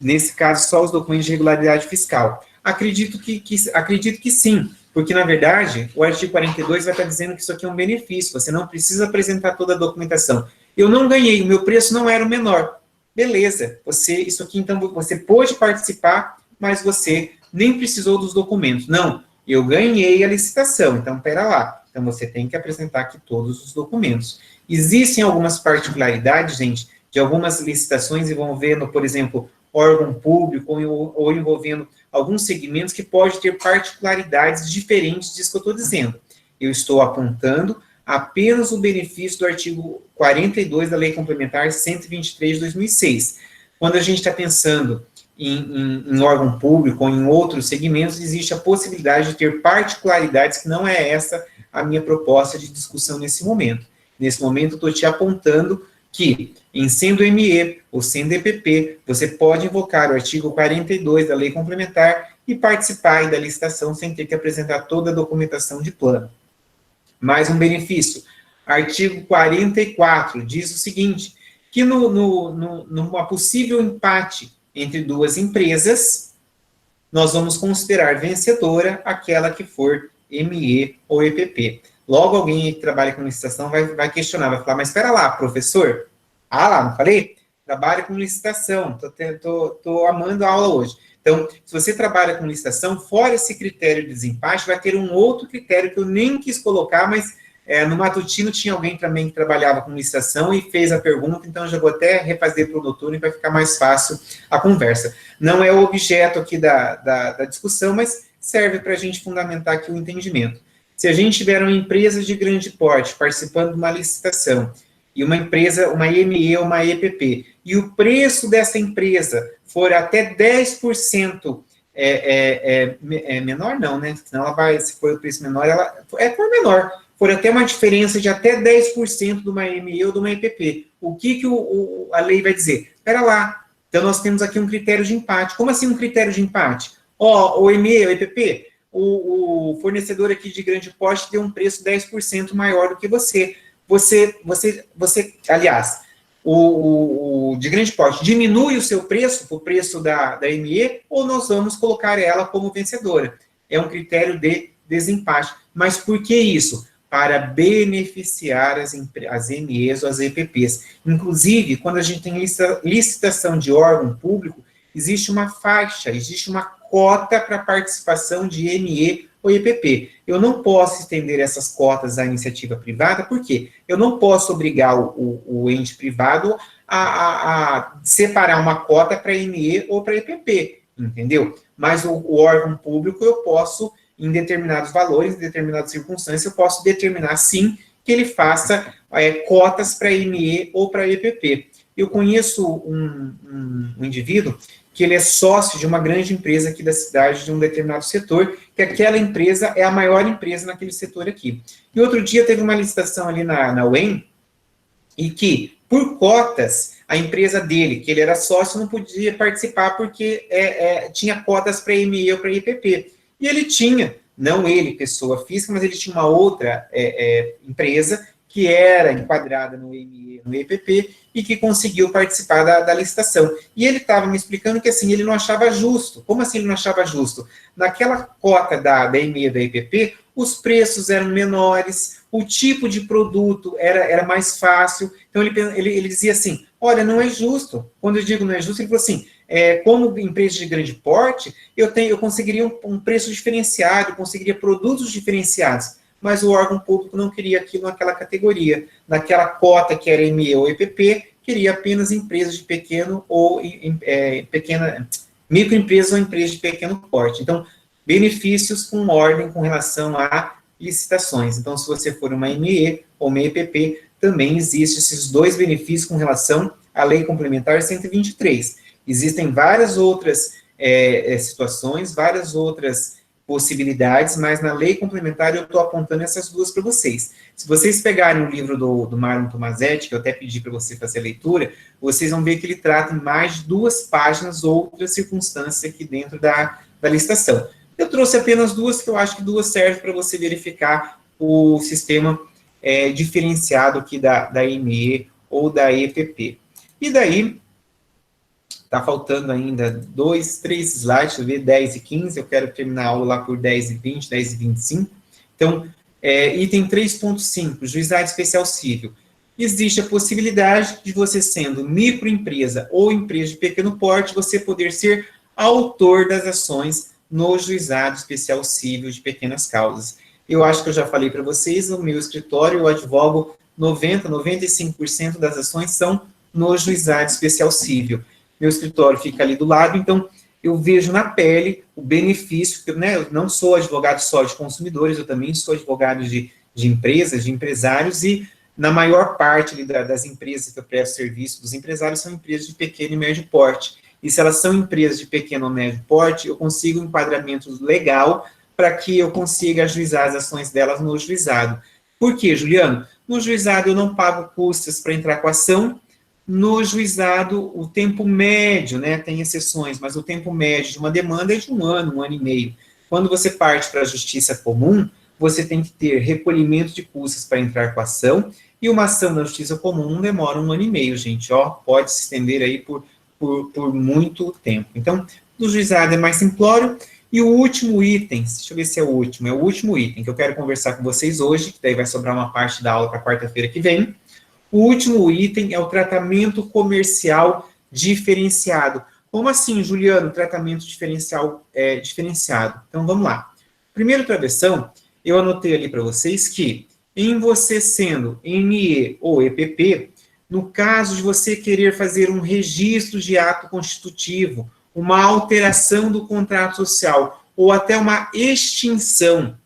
Speaker 1: Nesse caso, só os documentos de regularidade fiscal. Acredito que sim, porque, na verdade, o artigo 42 vai estar dizendo que isso aqui é um benefício, você não precisa apresentar toda a documentação. Eu não ganhei, o meu preço não era o menor. Beleza, isso aqui, então, você pôde participar, mas você nem precisou dos documentos. Não, eu ganhei a licitação, então, pera lá. Então, você tem que apresentar aqui todos os documentos. Existem algumas particularidades, gente, de algumas licitações envolvendo, por exemplo, órgão público ou envolvendo alguns segmentos que pode ter particularidades diferentes disso que eu estou dizendo. Eu estou apontando apenas o benefício do artigo 42 da Lei Complementar 123 de 2006. Quando a gente está pensando em órgão público ou em outros segmentos, existe a possibilidade de ter particularidades que não é essa a minha proposta de discussão nesse momento. Nesse momento, eu estou te apontando que, em sendo ME ou sendo EPP, você pode invocar o artigo 42 da Lei Complementar e participar da licitação sem ter que apresentar toda a documentação de plano. Mais um benefício. Artigo 44 diz o seguinte, que numa possível empate entre duas empresas, nós vamos considerar vencedora aquela que for ME ou EPP. Logo, alguém que trabalha com licitação vai questionar, vai falar, mas espera lá, professor, não falei? Trabalho com licitação, estou amando a aula hoje. Então, se você trabalha com licitação, fora esse critério de desempate, vai ter um outro critério que eu nem quis colocar, mas no matutino tinha alguém também que trabalhava com licitação e fez a pergunta, então eu já vou até refazer para o noturno e vai ficar mais fácil a conversa. Não é o objeto aqui da discussão, mas serve para a gente fundamentar aqui o entendimento. Se a gente tiver uma empresa de grande porte participando de uma licitação, e uma empresa, uma ME ou uma EPP, e o preço dessa empresa for até 10% menor, não, né? Senão ela vai, se for o preço menor, ela por menor, for até uma diferença de até 10% de uma ME ou de uma EPP. O que a lei vai dizer? Espera lá, então nós temos aqui um critério de empate. Como assim um critério de empate? O ME, o EPP, o fornecedor aqui de grande porte deu um preço 10% maior do que você. Aliás, o de grande porte diminui o seu preço, o preço da ME, ou nós vamos colocar ela como vencedora. É um critério de desempate. Mas por que isso? Para beneficiar as MEs ou as EPPs. Inclusive, quando a gente tem licitação de órgão público, existe uma faixa, existe uma cota para participação de ME ou EPP. Eu não posso estender essas cotas à iniciativa privada, por quê? Eu não posso obrigar o ente privado a separar uma cota para ME ou para EPP, entendeu? Mas o órgão público eu posso, em determinados valores, em determinadas circunstâncias, eu posso determinar, sim, que ele faça cotas para ME ou para EPP. Eu conheço um indivíduo que ele é sócio de uma grande empresa aqui da cidade, de um determinado setor, que aquela empresa é a maior empresa naquele setor aqui. E outro dia teve uma licitação ali na UEM, e que, por cotas, a empresa dele, que ele era sócio, não podia participar porque tinha cotas para ME ou para IPP. E ele tinha, não ele, pessoa física, mas ele tinha uma outra empresa que era enquadrada no ME, no EPP, e que conseguiu participar da licitação. E ele estava me explicando que, assim, ele não achava justo. Como assim ele não achava justo? Naquela cota da ME e da EPP, os preços eram menores, o tipo de produto era mais fácil. Então, ele dizia assim, olha, não é justo. Quando eu digo não é justo, ele falou assim, como empresa de grande porte, eu conseguiria um preço diferenciado, eu conseguiria produtos diferenciados. Mas o órgão público não queria aquilo naquela categoria. Naquela cota que era ME ou EPP, queria apenas empresas de pequeno ou microempresas ou empresas de pequeno porte. Então, benefícios com ordem com relação a licitações. Então, se você for uma ME ou uma EPP, também existem esses dois benefícios com relação à Lei Complementar 123. Existem várias outras situações, várias outras possibilidades, mas na lei complementar eu estou apontando essas duas para vocês. Se vocês pegarem o livro do Marlon Tomazetti, que eu até pedi para você fazer a leitura, vocês vão ver que ele trata em mais de 2 páginas outras circunstâncias aqui dentro da licitação. Eu trouxe apenas duas, que eu acho que duas servem para você verificar o sistema diferenciado aqui da IME ou da EPP. E daí, está faltando ainda 2, 3 slides, deixa eu ver, 10 e 15, eu quero terminar a aula lá por 10 e 20, 10 e 25. Então, item 3.5, juizado especial civil. Existe a possibilidade de você, sendo microempresa ou empresa de pequeno porte, você poder ser autor das ações no juizado especial civil de pequenas causas. Eu acho que eu já falei para vocês, no meu escritório eu advogo 90, 95% das ações são no juizado especial civil. Meu escritório fica ali do lado, então eu vejo na pele o benefício, porque, né, eu não sou advogado só de consumidores, eu também sou advogado de empresas, de empresários, e na maior parte ali das empresas que eu presto serviço, dos empresários, são empresas de pequeno e médio porte. E se elas são empresas de pequeno ou médio porte, eu consigo um enquadramento legal para que eu consiga ajuizar as ações delas no juizado. Por quê, Juliano? No juizado eu não pago custas para entrar com a ação. No juizado, o tempo médio, né, tem exceções, mas o tempo médio de uma demanda é de 1 ano e meio. Quando você parte para a justiça comum, você tem que ter recolhimento de custas para entrar com a ação, e uma ação da justiça comum demora 1 ano e meio, gente, ó, pode se estender aí por muito tempo. Então, do juizado é mais simplório. E o último item, deixa eu ver se é o último item que eu quero conversar com vocês hoje, que daí vai sobrar uma parte da aula para quarta-feira que vem. O último item é o tratamento comercial diferenciado. Como assim, Juliano, tratamento diferencial diferenciado? Então, vamos lá. Primeiro travessão, eu anotei ali para vocês que, em você sendo ME ou EPP, no caso de você querer fazer um registro de ato constitutivo, uma alteração do contrato social, ou até uma extinção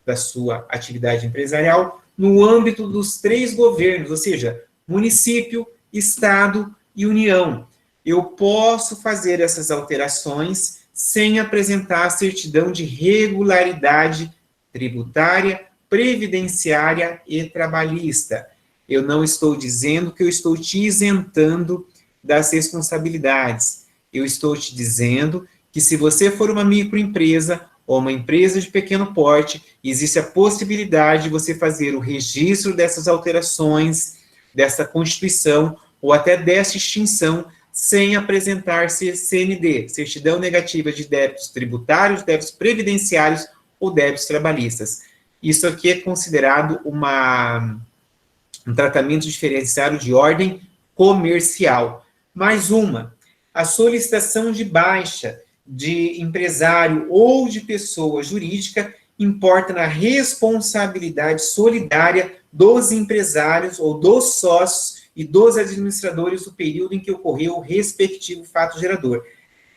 Speaker 1: da sua atividade empresarial, no âmbito dos 3 governos, ou seja, município, estado e União. Eu posso fazer essas alterações sem apresentar a certidão de regularidade tributária, previdenciária e trabalhista. Eu não estou dizendo que eu estou te isentando das responsabilidades. Eu estou te dizendo que, se você for uma microempresa ou uma empresa de pequeno porte, existe a possibilidade de você fazer o registro dessas alterações, dessa constituição, ou até dessa extinção, sem apresentar CND, certidão negativa de débitos tributários, débitos previdenciários ou débitos trabalhistas. Isso aqui é considerado um tratamento diferenciado de ordem comercial. Mais uma, a solicitação de baixa de empresário ou de pessoa jurídica importa na responsabilidade solidária dos empresários ou dos sócios e dos administradores do período em que ocorreu o respectivo fato gerador.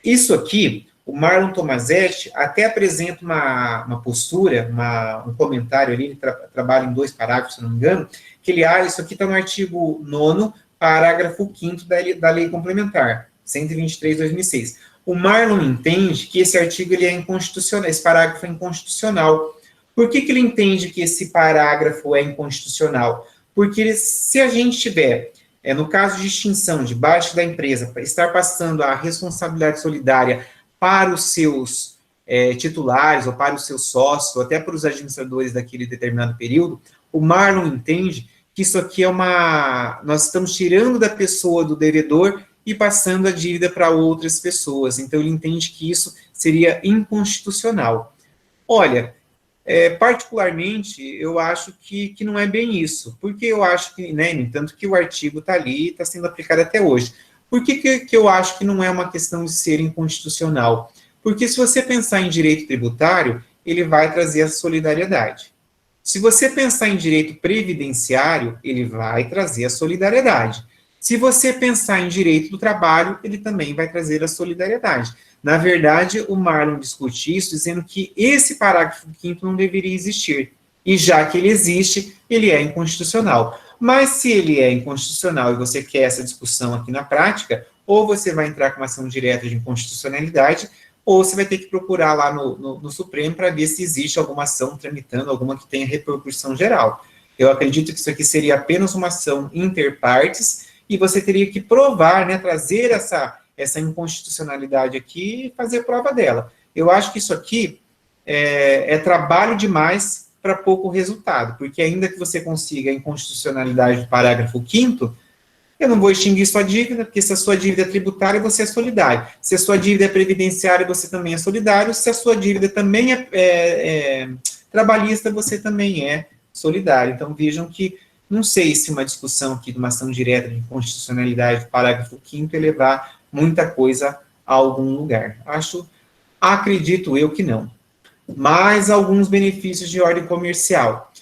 Speaker 1: Isso aqui, o Marlon Tomazetti até apresenta uma postura, um comentário ali, ele trabalha em 2 parágrafos, se não me engano, que ele, isso aqui está no artigo 9º, parágrafo 5º da lei complementar, 123/2006. O Marlon entende que esse artigo ele é inconstitucional, esse parágrafo é inconstitucional. Por que ele entende que esse parágrafo é inconstitucional? Porque se a gente tiver, no caso de extinção, de baixa da empresa, estar passando a responsabilidade solidária para os seus titulares, ou para os seus sócios, ou até para os administradores daquele determinado período, o Marlon entende que isso aqui nós estamos tirando da pessoa, do devedor, e passando a dívida para outras pessoas. Então, ele entende que isso seria inconstitucional. Olha, particularmente, eu acho que não é bem isso. Porque eu acho que, né, no entanto, que o artigo está ali e está sendo aplicado até hoje. Por que eu acho que não é uma questão de ser inconstitucional? Porque se você pensar em direito tributário, ele vai trazer a solidariedade. Se você pensar em direito previdenciário, ele vai trazer a solidariedade. Se você pensar em direito do trabalho, ele também vai trazer a solidariedade. Na verdade, o Marlon discute isso dizendo que esse parágrafo 5º não deveria existir. E já que ele existe, ele é inconstitucional. Mas se ele é inconstitucional e você quer essa discussão aqui na prática, ou você vai entrar com uma ação direta de inconstitucionalidade, ou você vai ter que procurar lá no Supremo para ver se existe alguma ação tramitando, alguma que tenha repercussão geral. Eu acredito que isso aqui seria apenas uma ação interpartes, e você teria que provar, né, trazer essa inconstitucionalidade aqui e fazer prova dela. Eu acho que isso aqui é trabalho demais para pouco resultado, porque ainda que você consiga a inconstitucionalidade do parágrafo 5º, eu não vou extinguir sua dívida, porque se a sua dívida é tributária, você é solidário. Se a sua dívida é previdenciária, você também é solidário. Se a sua dívida também é trabalhista, você também é solidário. Então, vejam que não sei se uma discussão aqui de uma ação direta de inconstitucionalidade do parágrafo 5º é levar muita coisa a algum lugar. Acredito eu que não. Mais alguns benefícios de ordem comercial.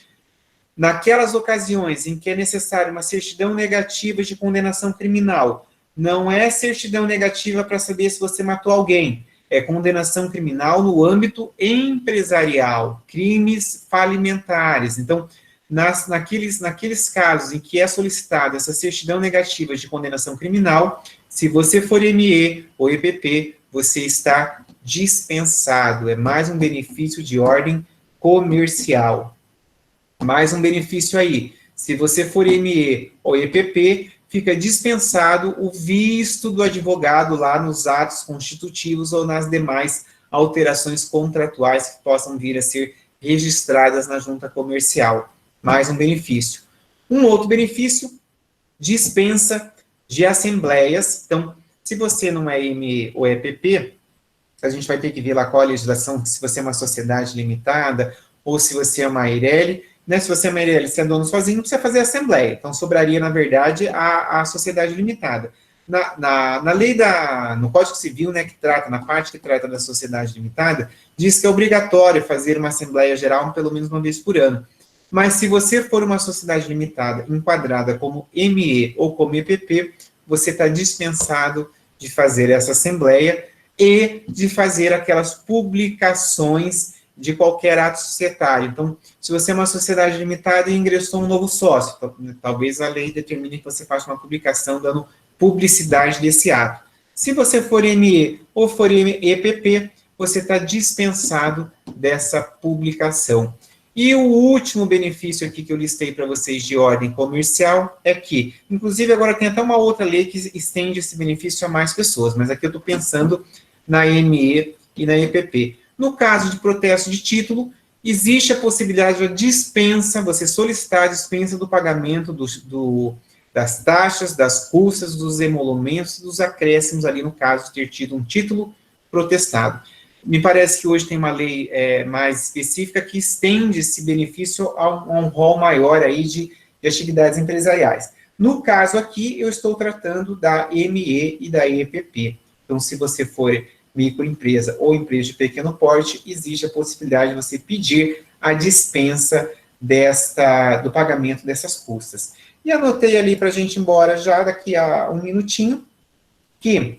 Speaker 1: Naquelas ocasiões em que é necessária uma certidão negativa de condenação criminal, não é certidão negativa para saber se você matou alguém, é condenação criminal no âmbito empresarial, crimes falimentares. Então, naqueles casos em que é solicitada essa certidão negativa de condenação criminal, se você for ME ou EPP, você está dispensado. É mais um benefício de ordem comercial. Mais um benefício aí. Se você for ME ou EPP, fica dispensado o visto do advogado lá nos atos constitutivos ou nas demais alterações contratuais que possam vir a ser registradas na junta comercial. Mais um benefício. Um outro benefício, dispensa de assembleias. Então, se você não é ME ou EPP, a gente vai ter que ver lá qual a legislação, se você é uma sociedade limitada ou se você é uma EIRELI. Né, se você é uma EIRELI, se é dono sozinho, não precisa fazer assembleia. Então, sobraria, na verdade, a sociedade limitada. Na lei no Código Civil, né, na parte que trata da sociedade limitada, diz que é obrigatório fazer uma assembleia geral pelo menos uma vez por ano. Mas se você for uma sociedade limitada, enquadrada como ME ou como EPP, você está dispensado de fazer essa assembleia e de fazer aquelas publicações de qualquer ato societário. Então, se você é uma sociedade limitada e ingressou um novo sócio, talvez a lei determine que você faça uma publicação dando publicidade desse ato. Se você for ME ou for EPP, você está dispensado dessa publicação. E o último benefício aqui que eu listei para vocês de ordem comercial é que, inclusive agora tem até uma outra lei que estende esse benefício a mais pessoas, mas aqui eu estou pensando na ME e na EPP. No caso de protesto de título, existe a possibilidade de dispensa, você solicitar a dispensa do pagamento das taxas, das custas, dos emolumentos, dos acréscimos ali no caso de ter tido um título protestado. Me parece que hoje tem uma lei mais específica que estende esse benefício a um rol maior aí de atividades empresariais. No caso aqui, eu estou tratando da ME e da EPP. Então, se você for microempresa ou empresa de pequeno porte, existe a possibilidade de você pedir a dispensa do pagamento dessas custas. E anotei ali para a gente ir embora já daqui a um minutinho, que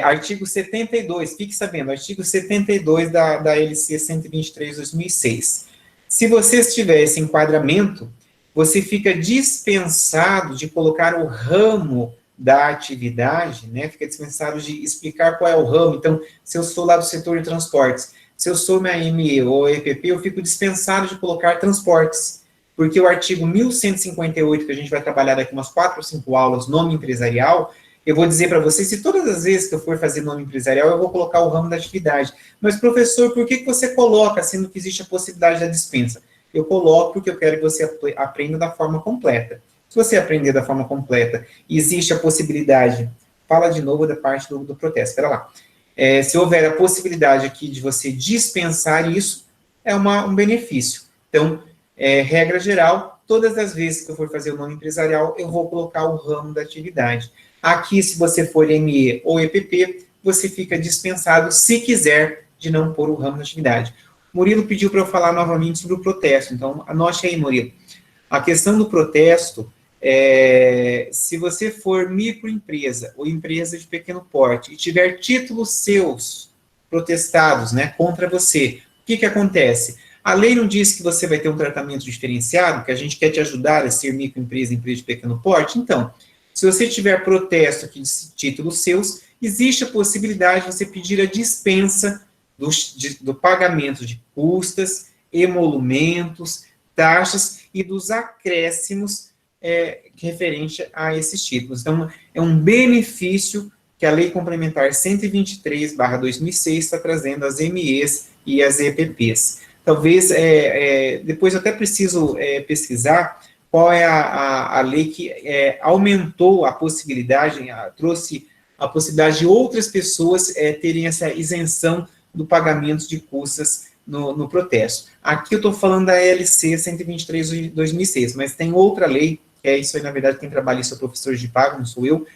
Speaker 1: artigo 72, fique sabendo, artigo 72 da LC 123/2006. Se você tiver esse enquadramento, você fica dispensado de colocar o ramo da atividade, né, fica dispensado de explicar qual é o ramo. Então, se eu sou lá do setor de transportes, se eu sou minha ME ou EPP, eu fico dispensado de colocar transportes, porque o artigo 1158, que a gente vai trabalhar daqui umas 4 ou 5 aulas, nome empresarial, eu vou dizer para vocês, se todas as vezes que eu for fazer nome empresarial, eu vou colocar o ramo da atividade. Mas, professor, por que você coloca, sendo que existe a possibilidade da dispensa? Eu coloco porque eu quero que você aprenda da forma completa. Se você aprender da forma completa, existe a possibilidade, fala de novo da parte do protesto, espera lá. Se houver a possibilidade aqui de você dispensar isso, é um benefício. Então, regra geral, todas as vezes que eu for fazer o nome empresarial, eu vou colocar o ramo da atividade. Aqui, se você for ME ou EPP, você fica dispensado, se quiser, de não pôr o ramo da atividade. Murilo pediu para eu falar novamente sobre o protesto, então anote aí, Murilo. A questão do protesto, se você for microempresa ou empresa de pequeno porte e tiver títulos seus protestados, né, contra você, o que acontece? A lei não diz que você vai ter um tratamento diferenciado, que a gente quer te ajudar a ser microempresa, empresa de pequeno porte? Então, se você tiver protesto aqui de títulos seus, existe a possibilidade de você pedir a dispensa do pagamento de custas, emolumentos, taxas e dos acréscimos referente a esses títulos. Então, é um benefício que a Lei Complementar 123/2006 está trazendo as MEs e as EPPs. Talvez, depois eu até preciso pesquisar qual é a lei que aumentou a possibilidade, trouxe a possibilidade de outras pessoas terem essa isenção do pagamento de custas no protesto. Aqui eu estou falando da LC 123 de 2006, mas tem outra lei, que é isso aí, na verdade, quem trabalha isso é o professor de pago, não sou eu,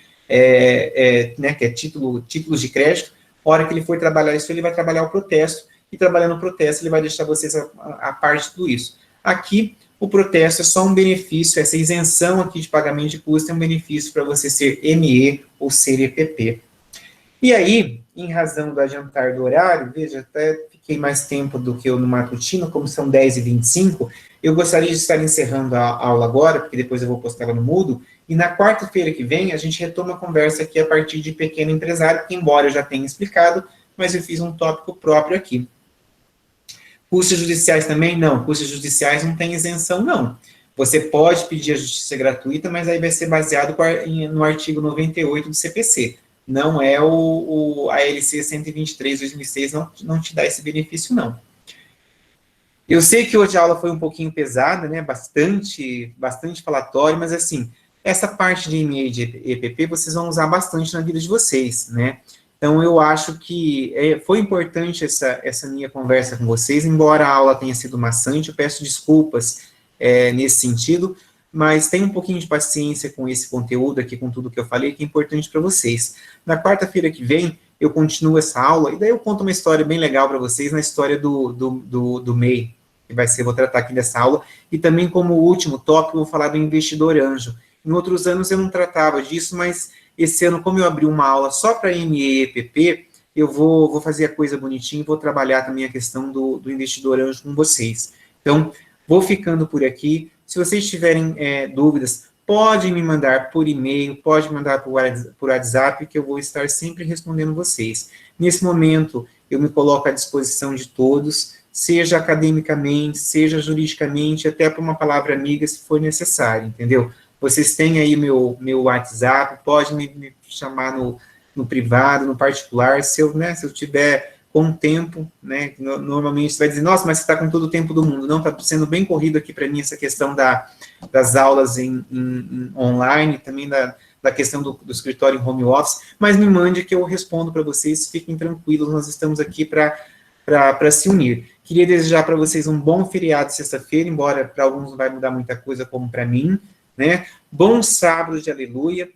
Speaker 1: né, que é títulos de crédito. A hora que ele for trabalhar isso, ele vai trabalhar o protesto, e trabalhando o protesto, ele vai deixar vocês a parte de tudo isso. Aqui, o protesto é só um benefício, essa isenção aqui de pagamento de custo é um benefício para você ser ME ou ser EPP. E aí, em razão do adiantar do horário, veja, até fiquei mais tempo do que eu no matutino, como são 10h25, eu gostaria de estar encerrando a aula agora, porque depois eu vou postar ela no Moodle, e na quarta-feira que vem a gente retoma a conversa aqui a partir de pequeno empresário, que embora eu já tenha explicado, mas eu fiz um tópico próprio aqui. Custos judiciais também? Não, custos judiciais não tem isenção, não. Você pode pedir a justiça gratuita, mas aí vai ser baseado no artigo 98 do CPC. Não é a LC 123 de 2006, não te dá esse benefício, não. Eu sei que hoje a aula foi um pouquinho pesada, né? Bastante falatório, mas assim, essa parte de ME e de EPP vocês vão usar bastante na vida de vocês, né? Então, eu acho que foi importante essa minha conversa com vocês, embora a aula tenha sido maçante, eu peço desculpas nesse sentido, mas tenha um pouquinho de paciência com esse conteúdo aqui, com tudo que eu falei, que é importante para vocês. Na quarta-feira que vem, eu continuo essa aula, e daí eu conto uma história bem legal para vocês, na história do MEI, que vai ser, vou tratar aqui dessa aula, e também como último tópico, eu vou falar do investidor anjo. Em outros anos eu não tratava disso, mas esse ano, como eu abri uma aula só para ME e EPP, eu vou fazer a coisa bonitinha e vou trabalhar também a questão do investidor anjo com vocês. Então, vou ficando por aqui. Se vocês tiverem dúvidas, podem me mandar por e-mail, pode me mandar por WhatsApp, que eu vou estar sempre respondendo vocês. Nesse momento, eu me coloco à disposição de todos, seja academicamente, seja juridicamente, até por uma palavra amiga, se for necessário, entendeu? Vocês têm aí meu WhatsApp, pode me chamar no privado, no particular, se eu tiver com tempo, né, normalmente você vai dizer, nossa, mas você está com todo o tempo do mundo. Não, está sendo bem corrido aqui para mim essa questão das aulas em online, também da questão do escritório em home office, mas me mande que eu respondo para vocês, fiquem tranquilos, nós estamos aqui para se unir. Queria desejar para vocês um bom feriado sexta-feira, embora para alguns não vai mudar muita coisa como para mim, né? Bom sábado de aleluia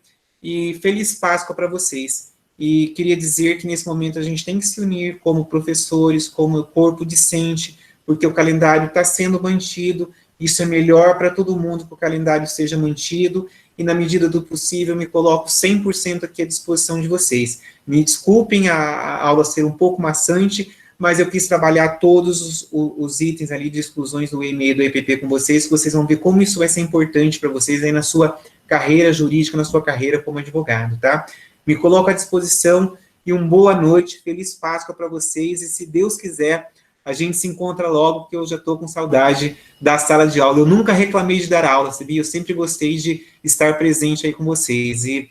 Speaker 1: e feliz Páscoa para vocês. E queria dizer que nesse momento a gente tem que se unir como professores, como corpo discente, porque o calendário está sendo mantido, isso é melhor para todo mundo que o calendário seja mantido, e na medida do possível me coloco 100% aqui à disposição de vocês. Me desculpem a aula ser um pouco maçante, mas eu quis trabalhar todos os itens ali de exclusões do EME e do EPP com vocês, que vocês vão ver como isso vai ser importante para vocês aí na sua carreira jurídica, na sua carreira como advogado, tá? Me coloco à disposição e uma boa noite, feliz Páscoa para vocês, e se Deus quiser, a gente se encontra logo, porque eu já estou com saudade da sala de aula. Eu nunca reclamei de dar aula, sabia? Eu sempre gostei de estar presente aí com vocês, e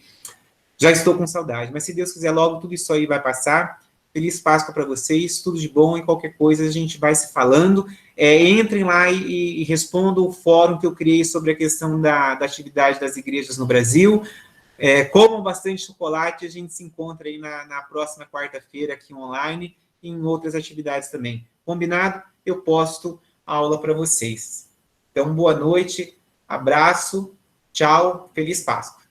Speaker 1: já estou com saudade, mas se Deus quiser, logo tudo isso aí vai passar. Feliz Páscoa para vocês, tudo de bom, e qualquer coisa a gente vai se falando. Entrem lá e respondam o fórum que eu criei sobre a questão da atividade das igrejas no Brasil. Comam bastante chocolate, a gente se encontra aí na próxima quarta-feira aqui online e em outras atividades também. Combinado? Eu posto a aula para vocês. Então, boa noite, abraço, tchau, feliz Páscoa.